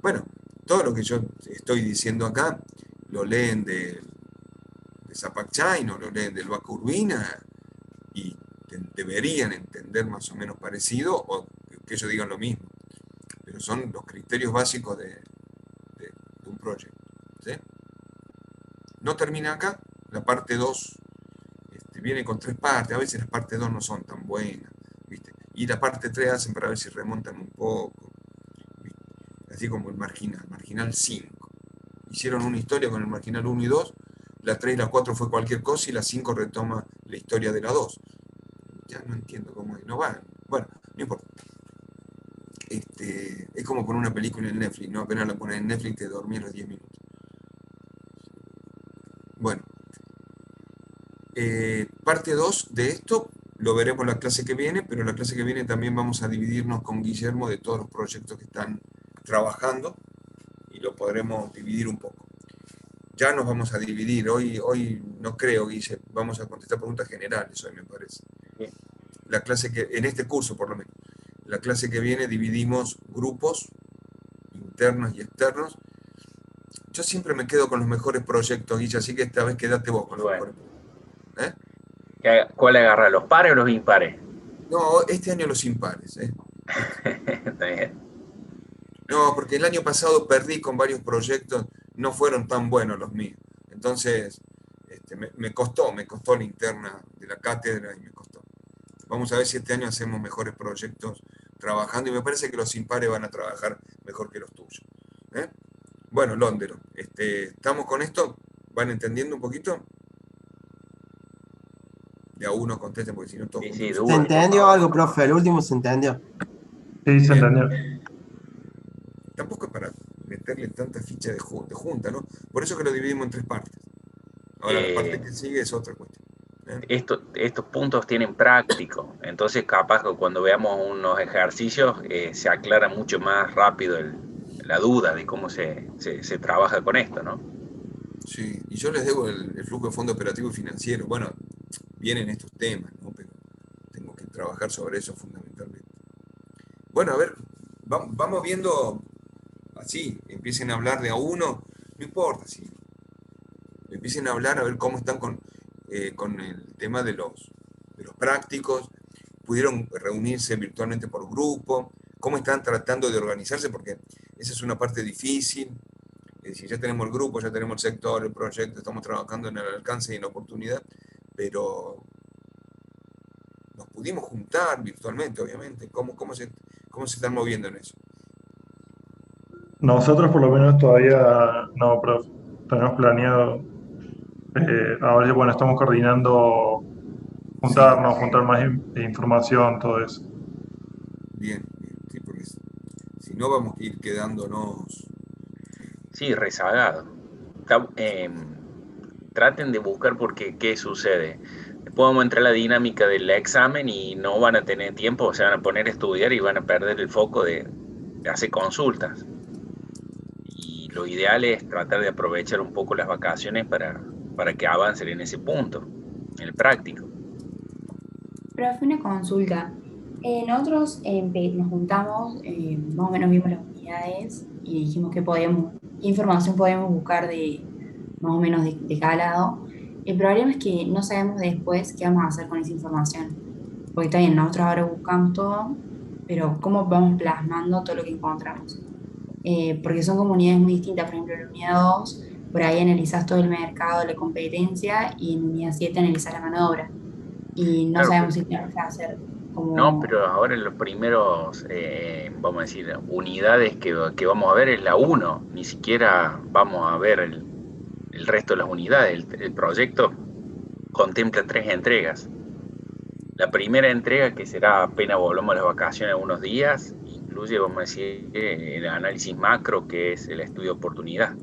Bueno, todo lo que yo estoy diciendo acá, lo leen de Zapac Chain o lo leen del Vaca Urbina y deberían entender más o menos parecido o que ellos digan lo mismo. Pero son los criterios básicos de un proyecto. ¿Sí? No termina acá, la parte 2 viene con 3 partes, a veces las partes 2 no son tan buenas, ¿viste? Y la parte 3 hacen para ver si remontan un poco, ¿viste? Así como el Marginal 5. Hicieron una historia con el Marginal 1 y 2, la 3 y la 4 fue cualquier cosa y la 5 retoma la historia de la 2. Ya no entiendo cómo es, no va. Bueno, no importa. Es como poner una película en Netflix, ¿no? Apenas la pones en Netflix te dormís a los 10 minutos. Bueno, parte 2 de esto lo veremos la clase que viene, pero la clase que viene también vamos a dividirnos con Guillermo de todos los proyectos que están trabajando y lo podremos dividir un poco. Ya nos vamos a dividir, hoy no creo, Guille, vamos a contestar preguntas generales hoy me parece. La clase que, en este curso por lo menos, la clase que viene dividimos grupos internos y externos. Yo siempre me quedo con los mejores proyectos, Guille, así que esta vez quédate vos con los mejores. ¿Cuál agarra? ¿Los pares o los impares? No, este año los impares. Está bien. No, porque el año pasado perdí con varios proyectos, no fueron tan buenos los míos. Entonces, me costó la interna de la cátedra y me costó. Vamos a ver si este año hacemos mejores proyectos trabajando y me parece que los impares van a trabajar mejor que los tuyos. Bueno, Londero, ¿estamos con esto? ¿Van entendiendo un poquito? De a uno contesten, porque si no todo. Sí, ¿Se entendió algo, profe? El último se entendió. Sí, se entendió. Tampoco es para meterle tanta ficha de junta, ¿no? Por eso que lo dividimos en 3 partes. Ahora, la parte que sigue es otra cuestión. Estos puntos tienen práctico, entonces capaz que cuando veamos unos ejercicios se aclara mucho más rápido la duda de cómo se trabaja con esto, ¿no? Sí, y yo les debo el flujo de fondo operativo y financiero. Bueno, vienen estos temas, ¿no? Pero tengo que trabajar sobre eso fundamentalmente. Bueno, a ver, vamos viendo así, empiecen a hablar de a uno, no importa, si empiecen a hablar a ver cómo están con el tema de los prácticos, pudieron reunirse virtualmente por grupo, cómo están tratando de organizarse, porque esa es una parte difícil. Es decir, ya tenemos el grupo, ya tenemos el sector, el proyecto, estamos trabajando en el alcance y en la oportunidad, pero nos pudimos juntar virtualmente, obviamente. ¿Cómo se están moviendo en eso? Nosotros por lo menos todavía no, profe. Tenemos planeado, ahora bueno, estamos coordinando juntarnos, juntar más información, todo eso. Bien, sí, porque si no vamos a ir quedándonos... Sí, rezagado. Traten de buscar qué sucede. Después vamos a entrar a la dinámica del examen y no van a tener tiempo, se van a poner a estudiar y van a perder el foco de hacer consultas. Y lo ideal es tratar de aprovechar un poco las vacaciones para que avancen en ese punto, en el práctico. Profe, una consulta. Nosotros nos juntamos, más o menos vimos las unidades y dijimos qué información podemos buscar más o menos de cada lado. El problema es que no sabemos después qué vamos a hacer con esa información. Porque está bien, nosotros ahora buscamos todo, pero cómo vamos plasmando todo lo que encontramos. Porque son como unidades muy distintas. Por ejemplo, en la unidad 2, por ahí analizás todo el mercado, la competencia, y en unidad 7 analizás la mano de obra. Y no Claro, sabemos si tenemos que hacer como... No, pero ahora en los primeros, vamos a decir, unidades que vamos a ver es la 1, ni siquiera vamos a ver el resto de las unidades. El proyecto contempla 3 entregas. La primera entrega, que será apenas volvamos a las vacaciones unos días, incluye, vamos a decir, el análisis macro, que es el estudio de oportunidad.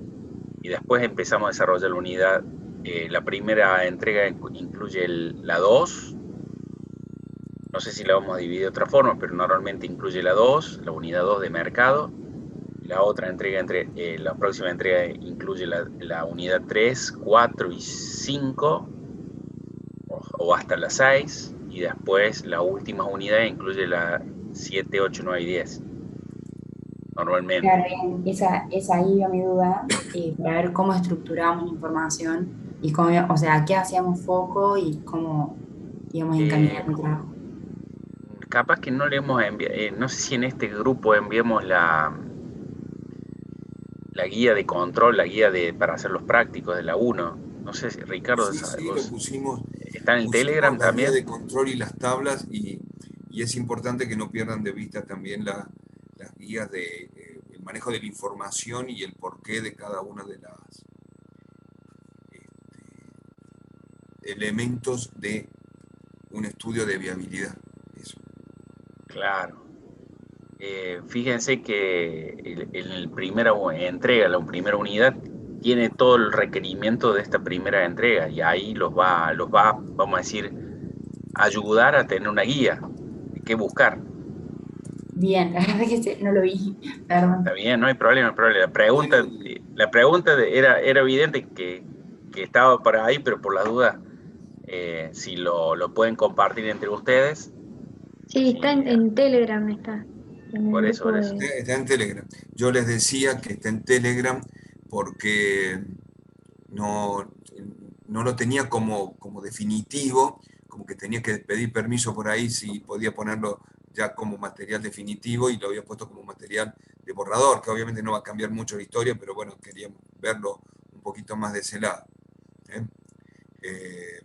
Y después empezamos a desarrollar la unidad. La primera entrega incluye la 2. No sé si la vamos a dividir de otra forma, pero normalmente incluye la 2, la unidad 2 de mercado, la otra entrega, la próxima entrega incluye la unidad 3, 4 y 5, o hasta la 6, y después la última unidad incluye la 7, 8, 9 y 10, normalmente. Claro, bien, esa ahí iba mi duda, para ver cómo estructurábamos la información y cómo, o sea, a qué hacíamos foco y cómo íbamos Eh, encaminando el trabajo. Capaz que no le hemos enviado, no sé si en este grupo enviamos la guía de control, la guía para hacer los prácticos de la 1. No sé si Ricardo, Sí, sí, lo pusimos. ¿está en el Pusimos Telegram la guía de también? control y las tablas y es importante que no pierdan de vista también las guías de el manejo de la información y el porqué de cada una de las elementos de un estudio de viabilidad. Eso. Claro. Fíjense que en la primera entrega, la primera unidad, tiene todo el requerimiento de esta primera entrega y ahí los va, vamos a decir, ayudar a tener una guía de qué buscar. Bien, la verdad que no lo vi, perdón. Está bien, no hay problema, no hay problema. La pregunta era evidente que estaba por ahí, pero por la duda, si lo pueden compartir entre ustedes. Sí, está en Telegram, está. En el Por eso, grupo por eso. de... Está en Telegram. Yo les decía que está en Telegram porque no, no lo tenía como definitivo, como que tenía que pedir permiso por ahí si podía ponerlo ya como material definitivo y lo había puesto como material de borrador, que obviamente no va a cambiar mucho la historia, pero bueno, queríamos verlo un poquito más de ese lado. ¿Eh?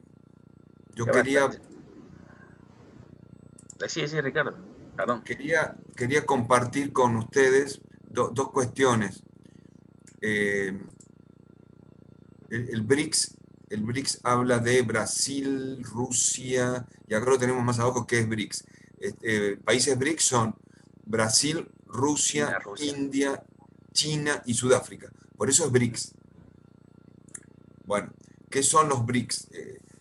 Yo quería Sí, Ricardo, perdón. quería compartir con ustedes dos cuestiones. El BRICS habla de Brasil, Rusia, y acá lo tenemos más abajo, que es BRICS. Países BRICS son Brasil, Rusia, India, China y Sudáfrica. Por eso es BRICS. Bueno, ¿qué son los BRICS?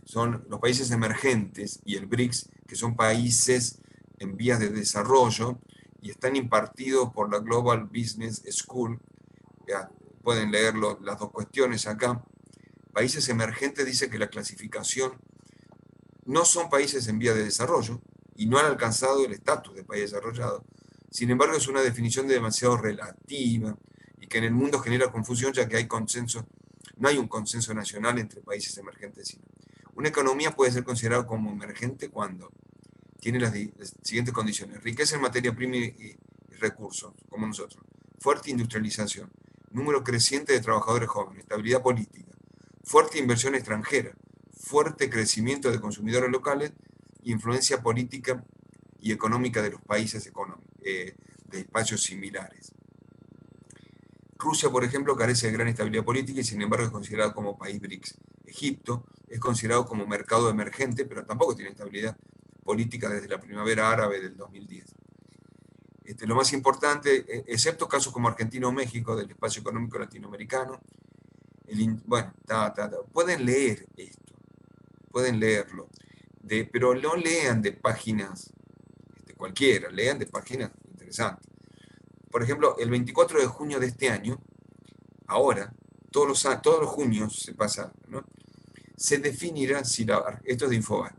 Son los países emergentes y el BRICS, que son países en vías de desarrollo y están impartidos por la Global Business School. Ya, pueden leer las dos cuestiones acá. Países emergentes dice que la clasificación no son países en vía de desarrollo y no han alcanzado el estatus de país desarrollado. Sin embargo, es una definición demasiado relativa y que en el mundo genera confusión ya que no hay un consenso nacional entre países emergentes. Una economía puede ser considerada como emergente cuando tiene las siguientes condiciones: riqueza en materia prima y recursos, como nosotros, fuerte industrialización, número creciente de trabajadores jóvenes, estabilidad política, fuerte inversión extranjera, fuerte crecimiento de consumidores locales y influencia política y económica de los países de espacios similares. Rusia, por ejemplo, carece de gran estabilidad política y sin embargo es considerado como país BRICS. Egipto es considerado como mercado emergente, pero tampoco tiene estabilidad política desde la primavera árabe del 2010. Lo más importante, excepto casos como Argentina o México, del espacio económico latinoamericano, bueno, pueden leer esto, pueden leerlo, pero no lean de páginas cualquiera, lean de páginas interesantes. Por ejemplo, el 24 de junio de este año, ahora, todos los junios se pasa, ¿no? Se definirá esto es de Infobae,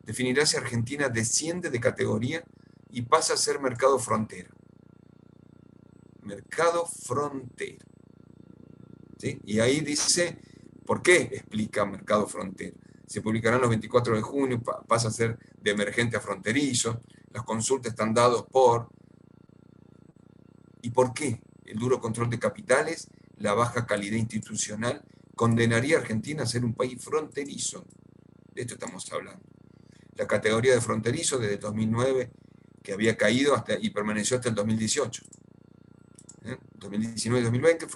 definirá si Argentina desciende de categoría y pasa a ser mercado frontera. Mercado frontera. ¿Sí? Y ahí dice, ¿por qué explica mercado frontera? Se publicarán los 24 de junio, pasa a ser de emergente a fronterizo, las consultas están dadas por... ¿Y por qué? El duro control de capitales, la baja calidad institucional, condenaría a Argentina a ser un país fronterizo. De esto estamos hablando. La categoría de fronterizo desde 2009, que había caído y permaneció hasta el 2018. 2019 y 2020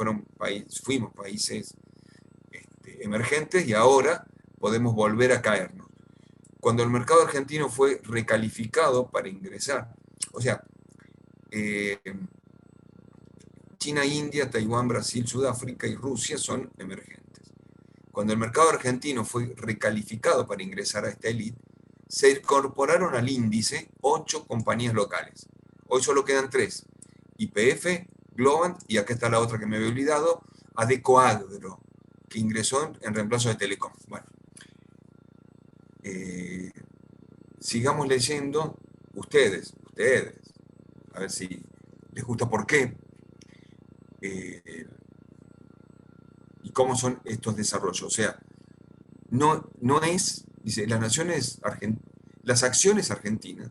fuimos países emergentes y ahora podemos volver a caernos. Cuando el mercado argentino fue recalificado para ingresar, o sea, China, India, Taiwán, Brasil, Sudáfrica y Rusia son emergentes. Cuando el mercado argentino fue recalificado para ingresar a esta élite, se incorporaron al índice 8 compañías locales. Hoy solo quedan 3, YPF, Globant, y acá está la otra que me había olvidado, Adecoagro, que ingresó en reemplazo de Telecom. Bueno, sigamos leyendo ustedes, a ver si les gusta por qué y cómo son estos desarrollos. O sea, no es, dice, las acciones argentinas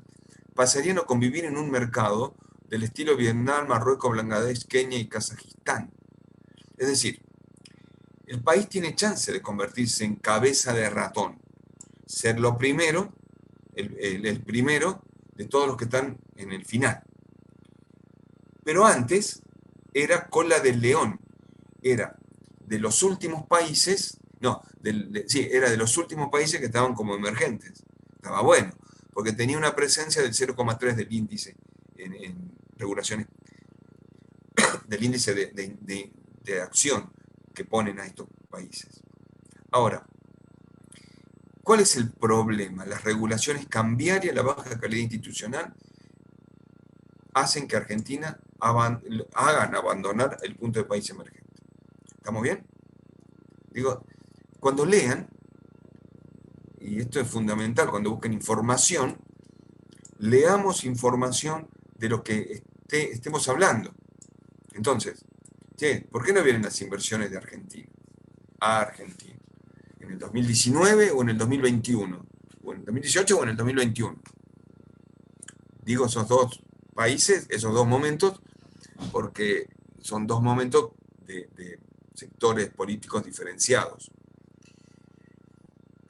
pasarían a convivir en un mercado del estilo Vietnam, Marruecos, Bangladesh, Kenia y Kazajistán. Es decir, el país tiene chance de convertirse en cabeza de ratón, ser lo primero, el primero de todos los que están en el final. Pero antes era cola del león, era de los últimos países, era de los últimos países que estaban como emergentes. Estaba bueno, porque tenía una presencia del 0,3 del índice en regulaciones, del índice de acción que ponen a estos países. Ahora, ¿cuál es el problema? Las regulaciones cambiarias, la baja calidad institucional, hacen que Argentina hagan abandonar el punto de país emergente. ¿Estamos bien? Digo, cuando lean, y esto es fundamental, cuando busquen información, leamos información de lo que estemos hablando. Entonces, ¿por qué no vienen las inversiones de Argentina a Argentina? ¿En el 2019 o en el 2021? ¿O en el 2018 o en el 2021? Digo esos dos países, esos dos momentos, porque son dos momentos de sectores políticos diferenciados.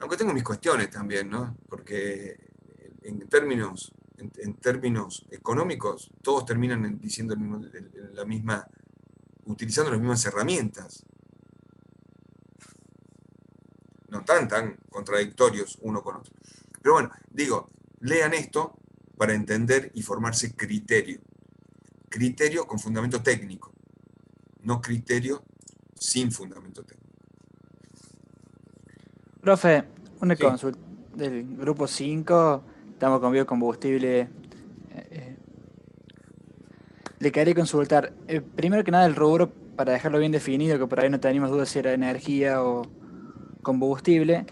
Aunque tengo mis cuestiones también, ¿no? Porque en términos económicos, todos terminan diciendo utilizando las mismas herramientas. No tan contradictorios uno con otro. Pero bueno, digo, lean esto para entender y formarse criterio. Criterio con fundamento técnico, no criterio sin fundamento técnico. Profe, una Sí. consulta del grupo 5, estamos con biocombustible. Le quería consultar, primero que nada el rubro, para dejarlo bien definido, que por ahí no teníamos dudas si era energía o combustible.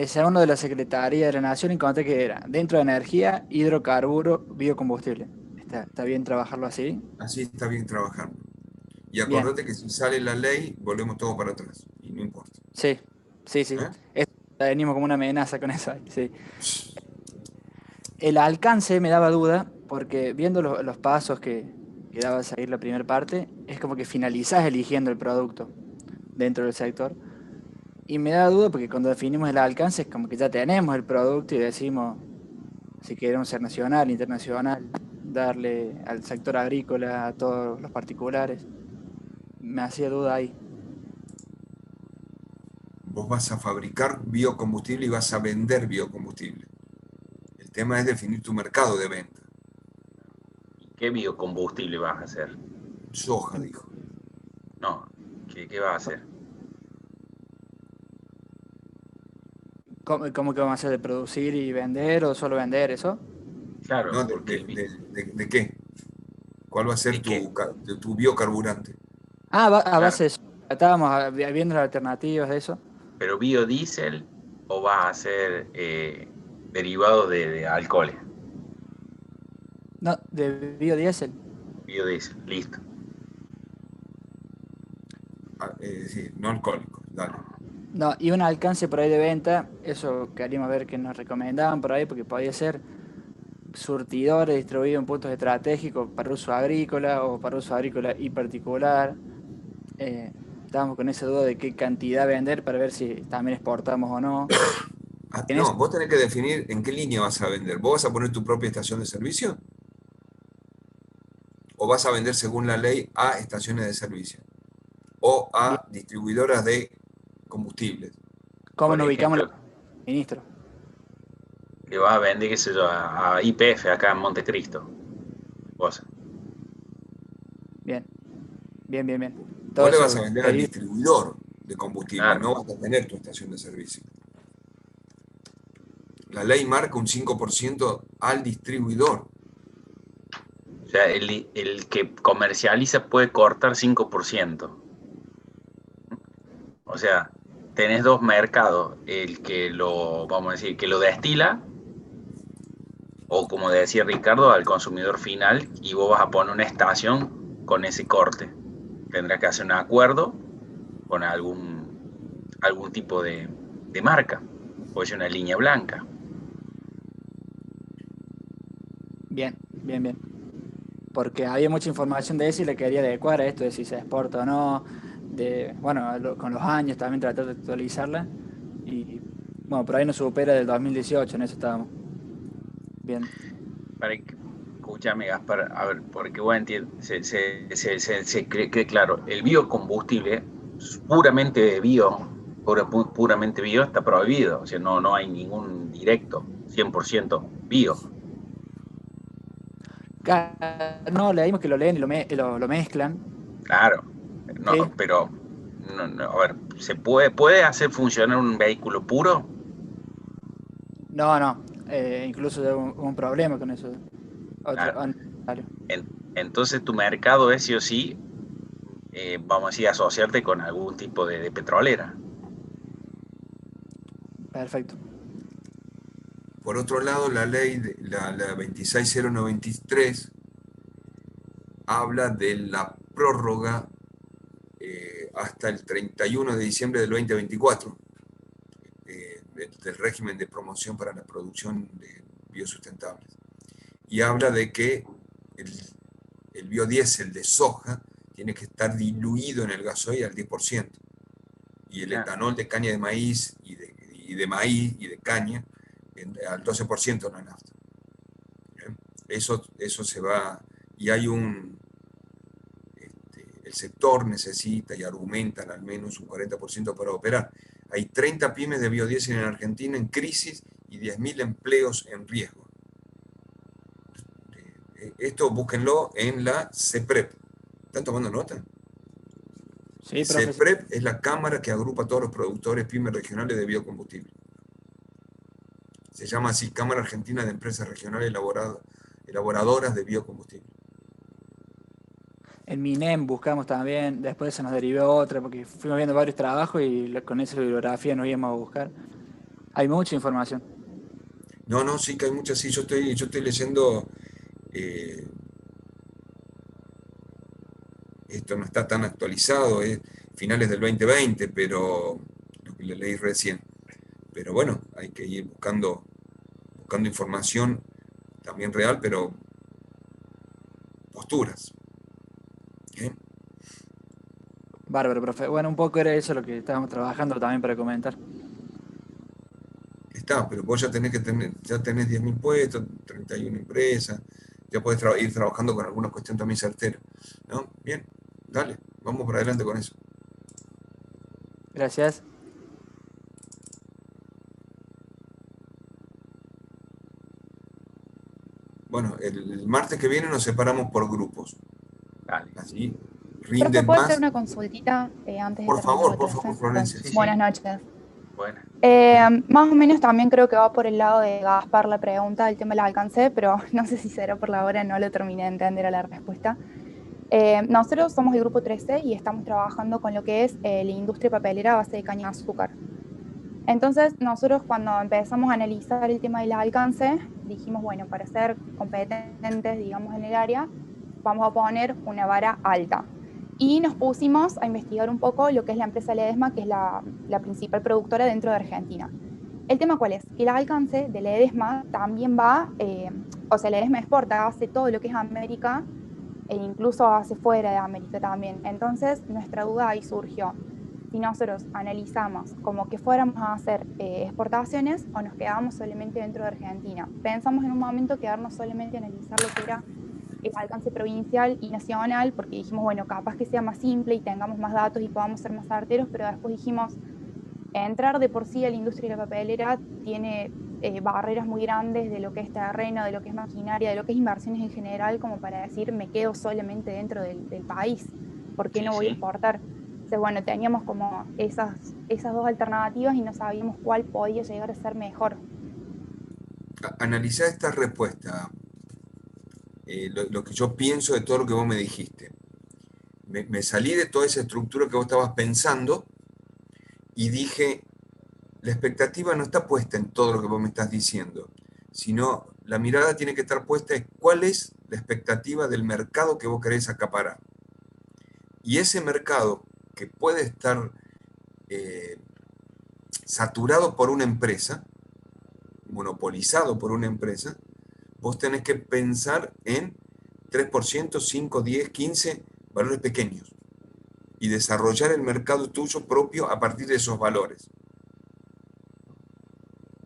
Según lo de la Secretaría de la Nación, encontré que era dentro de energía, hidrocarburo, biocombustible. ¿Está bien trabajarlo así? Así está bien trabajando. Y Bien, acordate que si sale la ley, volvemos todo para atrás. Y no importa. sí. ¿Eh? Venimos como una amenaza con eso. Sí. El alcance me daba duda, porque viendo los pasos que daba a seguir la primera parte, es como que finalizás eligiendo el producto dentro del sector. Y me daba duda porque cuando definimos el alcance es como que ya tenemos el producto y decimos si queremos ser nacional, internacional, darle al sector agrícola, a todos los particulares. Me hacía duda ahí. Vos vas a fabricar biocombustible y vas a vender biocombustible. El tema es definir tu mercado de venta. ¿Qué biocombustible vas a hacer? Soja, dijo. No, ¿qué vas a hacer? ¿Cómo que vamos a hacer de producir y vender o solo vender eso? Claro, ¿No? porque ¿De qué? ¿Cuál va a ser ¿De qué? tu biocarburante? A Claro. base de eso. Estábamos viendo las alternativas de eso. ¿Pero biodiesel o vas a hacer derivados de alcoholes? No, de biodiesel. Biodiesel, listo. Sí, no alcohólico, dale. No, y un alcance por ahí de venta, eso queríamos ver que nos recomendaban por ahí, porque podía ser surtidores distribuidos en puntos estratégicos para uso agrícola o para uso agrícola y particular. Estábamos con esa duda de qué cantidad vender para ver si también exportamos o no. No, vos tenés que definir en qué línea vas a vender. ¿Vos vas a poner tu propia estación de servicio? ¿O vas a vender según la ley a estaciones de servicio? ¿O a distribuidoras de combustibles? ¿Cómo Por nos ubicamos ejemplo, los ministros? le vas a vender, qué sé yo, a YPF acá en Montecristo. Vos. Bien. Todo Vos le eso vas a vender al pedir. distribuidor de combustible, Claro. no vas a tener tu estación de servicio. La ley marca un 5% al distribuidor. O sea, el que comercializa puede cortar 5%. O sea, tenés dos mercados, el que lo, vamos a decir, que lo destila, o como decía Ricardo, al consumidor final, y vos vas a poner una estación con ese corte. Tendrás que hacer un acuerdo con algún tipo de marca, puede ser una línea blanca. Bien, bien, bien. Porque había mucha información de eso y le quería adecuar a esto de si se exporta o no, con los años también tratar de actualizarla. Y bueno, por ahí no supera del 2018, en eso estábamos. Bien. Escúchame, Gaspar, a ver, porque vos entiendes, se cree claro, el biocombustible puramente puramente bio está prohibido, o sea, no hay ningún directo, 100% bio. No, le dimos que lo leen y lo mezclan. Claro, no, Sí. pero, no, a ver, ¿se puede hacer funcionar un vehículo puro? No, incluso hubo un problema con eso. Claro. Vale. Entonces tu mercado es sí o sí, vamos a decir, asociarte con algún tipo de petrolera. Perfecto. Por otro lado, la ley, la 26093, habla de la prórroga hasta el 31 de diciembre del 2024 del régimen de promoción para la producción de biosustentables. Y habla de que el biodiesel de soja tiene que estar diluido en el gasoil al 10%, y el etanol de caña de maíz y de maíz y de caña al 12% en la nafta. Eso se va, y hay el sector necesita y argumentan al menos un 40% para operar. Hay 30 pymes de biodiesel en Argentina en crisis y 10.000 empleos en riesgo. Esto búsquenlo en la CEPREP. ¿Están tomando nota? Sí, profe. CEPREP es la cámara que agrupa a todos los productores pymes regionales de biocombustible. Se llama así, Cámara Argentina de Empresas Regionales Elaboradoras de Biocombustible. En MINEM buscamos también, después se nos derivó otra, porque fuimos viendo varios trabajos y con esa bibliografía nos íbamos a buscar. Hay mucha información. No, sí que hay muchas, sí, yo estoy leyendo, esto no está tan actualizado, es finales del 2020, pero lo que le leí recién. Pero bueno, hay que ir buscando información también real, pero posturas. ¿Eh? Bárbaro, profe. Bueno, un poco era eso lo que estábamos trabajando también para comentar. Está, pero vos ya tenés 10.000 puestos, 31 empresas, ya podés ir trabajando con alguna cuestión también certera, ¿no? Bien, dale, vamos por adelante con eso. Gracias. Bueno, el martes que viene nos separamos por grupos. Dale. Así Profe, rinden ¿puedo más. hacer una consultita antes de Por terminar la favor, clase? Florencia. Sí. Buenas noches. Bueno. Más o menos también creo que va por el lado de Gaspar la pregunta del tema del alcance, pero no sé si será por la hora, no lo terminé de entender a la respuesta. Nosotros somos el grupo 13 y estamos trabajando con lo que es la industria papelera a base de caña de azúcar. Entonces, nosotros cuando empezamos a analizar el tema del alcance, dijimos, bueno, para ser competentes, digamos, en el área, vamos a poner una vara alta. Y nos pusimos a investigar un poco lo que es la empresa Ledesma, que es la principal productora dentro de Argentina. ¿El tema cuál es? Que el alcance de Ledesma también va, Ledesma exporta, hace todo lo que es América, e incluso hace fuera de América también. Entonces, nuestra duda ahí surgió. Si nosotros analizamos como que fuéramos a hacer exportaciones o nos quedábamos solamente dentro de Argentina. Pensamos en un momento quedarnos solamente a analizar lo que era el alcance provincial y nacional, porque dijimos, bueno, capaz que sea más simple y tengamos más datos y podamos ser más certeros, pero después dijimos, entrar de por sí a la industria de la papelera tiene barreras muy grandes de lo que es terreno, de lo que es maquinaria, de lo que es inversiones en general, como para decir, me quedo solamente dentro del país, ¿por qué no voy a exportar? Entonces, bueno, teníamos como esas dos alternativas y no sabíamos cuál podía llegar a ser mejor. Analizá esta respuesta, lo que yo pienso de todo lo que vos me dijiste. Me salí de toda esa estructura que vos estabas pensando y dije, la expectativa no está puesta en todo lo que vos me estás diciendo, sino la mirada tiene que estar puesta en cuál es la expectativa del mercado que vos querés acaparar. Y ese mercado que puede estar saturado por una empresa, monopolizado por una empresa, vos tenés que pensar en 3%, 5, 10, 15 valores pequeños y desarrollar el mercado tuyo propio a partir de esos valores.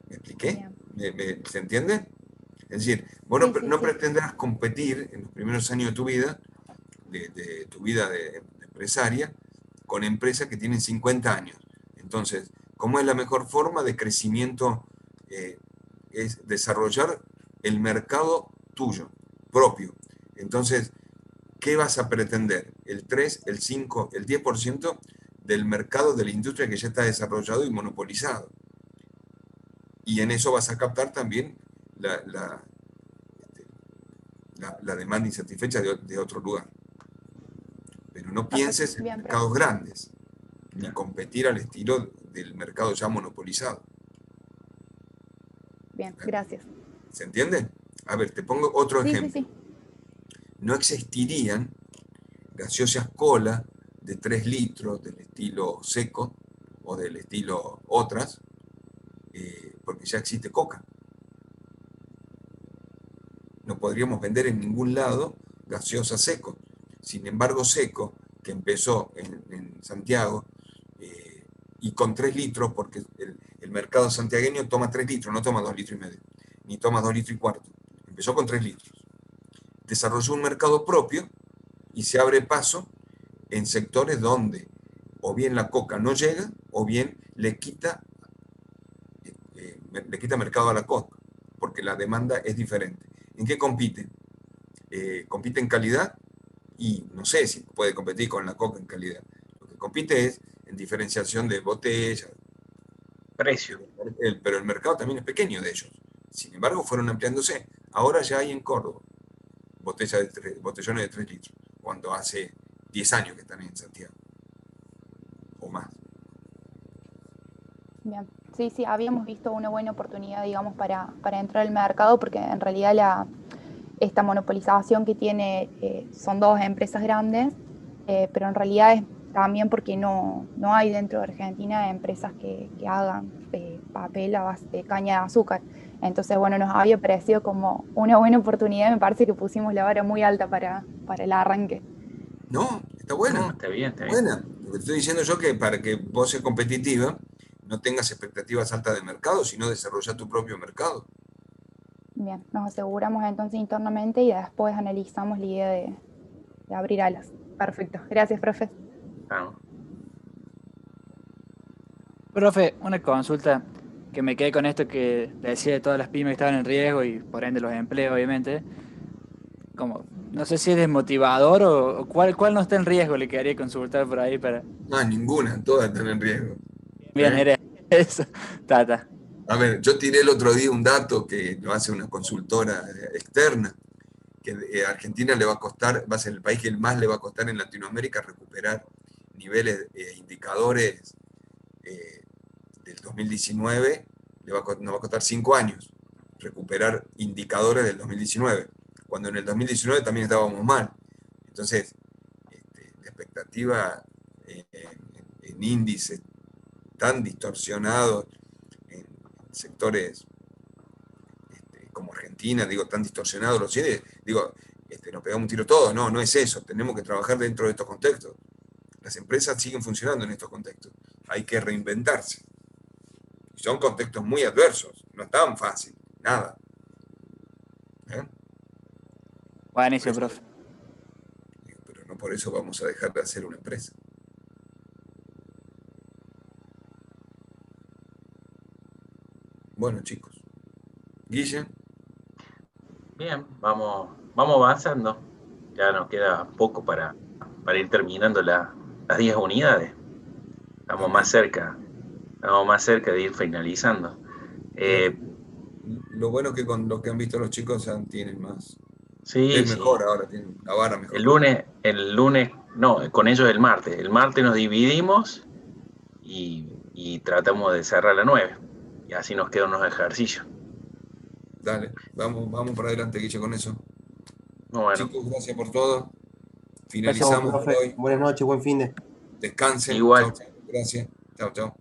¿Me expliqué? ¿Se entiende? Es decir, vos no pretenderás competir en los primeros años de tu vida, de tu vida de empresaria, con empresas que tienen 50 años. Entonces, ¿cómo es la mejor forma de crecimiento? Es desarrollar el mercado tuyo, propio. Entonces, ¿qué vas a pretender? ¿El 3, el 5, el 10% del mercado de la industria que ya está desarrollado y monopolizado? Y en eso vas a captar también la demanda insatisfecha de otro lugar. Pero no pienses en mercados grandes, ni competir al estilo del mercado ya monopolizado. Bien, gracias. ¿Se entiende? A ver, te pongo otro ejemplo. Sí. No existirían gaseosas cola de 3 litros del estilo seco o del estilo otras, porque ya existe Coca. No podríamos vender en ningún lado gaseosa seco. Sin embargo, Seco, que empezó en Santiago, y con 3 litros, porque el mercado santiagueño toma 3 litros, no toma 2 litros y medio, ni toma 2 litros y cuarto. Empezó con 3 litros. Desarrolló un mercado propio y se abre paso en sectores donde o bien la Coca no llega, o bien le quita mercado a la Coca, porque la demanda es diferente. ¿En qué compite? Compite en calidad, y no sé si puede competir con la Coca en calidad. Lo que compite es en diferenciación de botellas, precio. Pero el mercado también es pequeño de ellos. Sin embargo, fueron ampliándose. Ahora ya hay en Córdoba botellones de 3 litros, cuando hace 10 años que están en Santiago, o más. Bien. Sí, habíamos visto una buena oportunidad, digamos, para entrar al mercado, porque en realidad esta monopolización que tiene son 2 empresas grandes, pero en realidad es también porque no hay dentro de Argentina empresas que hagan papel a base de caña de azúcar. Entonces, bueno, nos había parecido como una buena oportunidad. Me parece que pusimos la vara muy alta para el arranque. No, está buena. No, está bien. Buena. Lo que estoy diciendo yo, que para que vos seas competitiva, no tengas expectativas altas de mercado, sino desarrollar tu propio mercado. Bien, nos aseguramos entonces internamente y después analizamos la idea de abrir alas. Perfecto. Gracias, profe. Profe, una consulta que me quedé con esto que decía de todas las pymes que estaban en riesgo y por ende los empleos, obviamente. Como, no sé si es desmotivador o cuál no está en riesgo, le quedaría consultar por ahí para... No, ninguna, todas están en riesgo. Bien, era eso. Tata. A ver, yo tiré el otro día un dato que lo hace una consultora externa, que Argentina le va a costar, va a ser el país que más le va a costar en Latinoamérica recuperar niveles, indicadores del 2019, nos va a costar 5 años recuperar indicadores del 2019, cuando en el 2019 también estábamos mal. Entonces, la expectativa en índices tan distorsionados, en sectores como Argentina, digo, tan distorsionados los índices, digo, nos pegamos un tiro todos. No es eso. Tenemos que trabajar dentro de estos contextos. Las empresas siguen funcionando en estos contextos. Hay que reinventarse. Y son contextos muy adversos. No es tan fácil. Nada. Buenísimo, profe. Pero no por eso vamos a dejar de hacer una empresa. Bueno, chicos. Guille. Bien, vamos avanzando. Ya nos queda poco para ir terminando las 10 unidades. Estamos más cerca de ir finalizando. Lo bueno es que con lo que han visto los chicos ya tienen más Sí, Es sí. mejor ahora, tiene la vara mejor. El lunes, no, con ellos el martes. El martes nos dividimos y tratamos de cerrar a las 9. Y así nos quedan unos ejercicios. Dale, vamos para adelante, Guille, con eso. Bueno, Chicos, gracias por todo. Gracias a vos, Finalizamos por profe. hoy. Buenas noches, buen fin de. Descansen. igual. Chau, chau. Gracias. Chao, chao.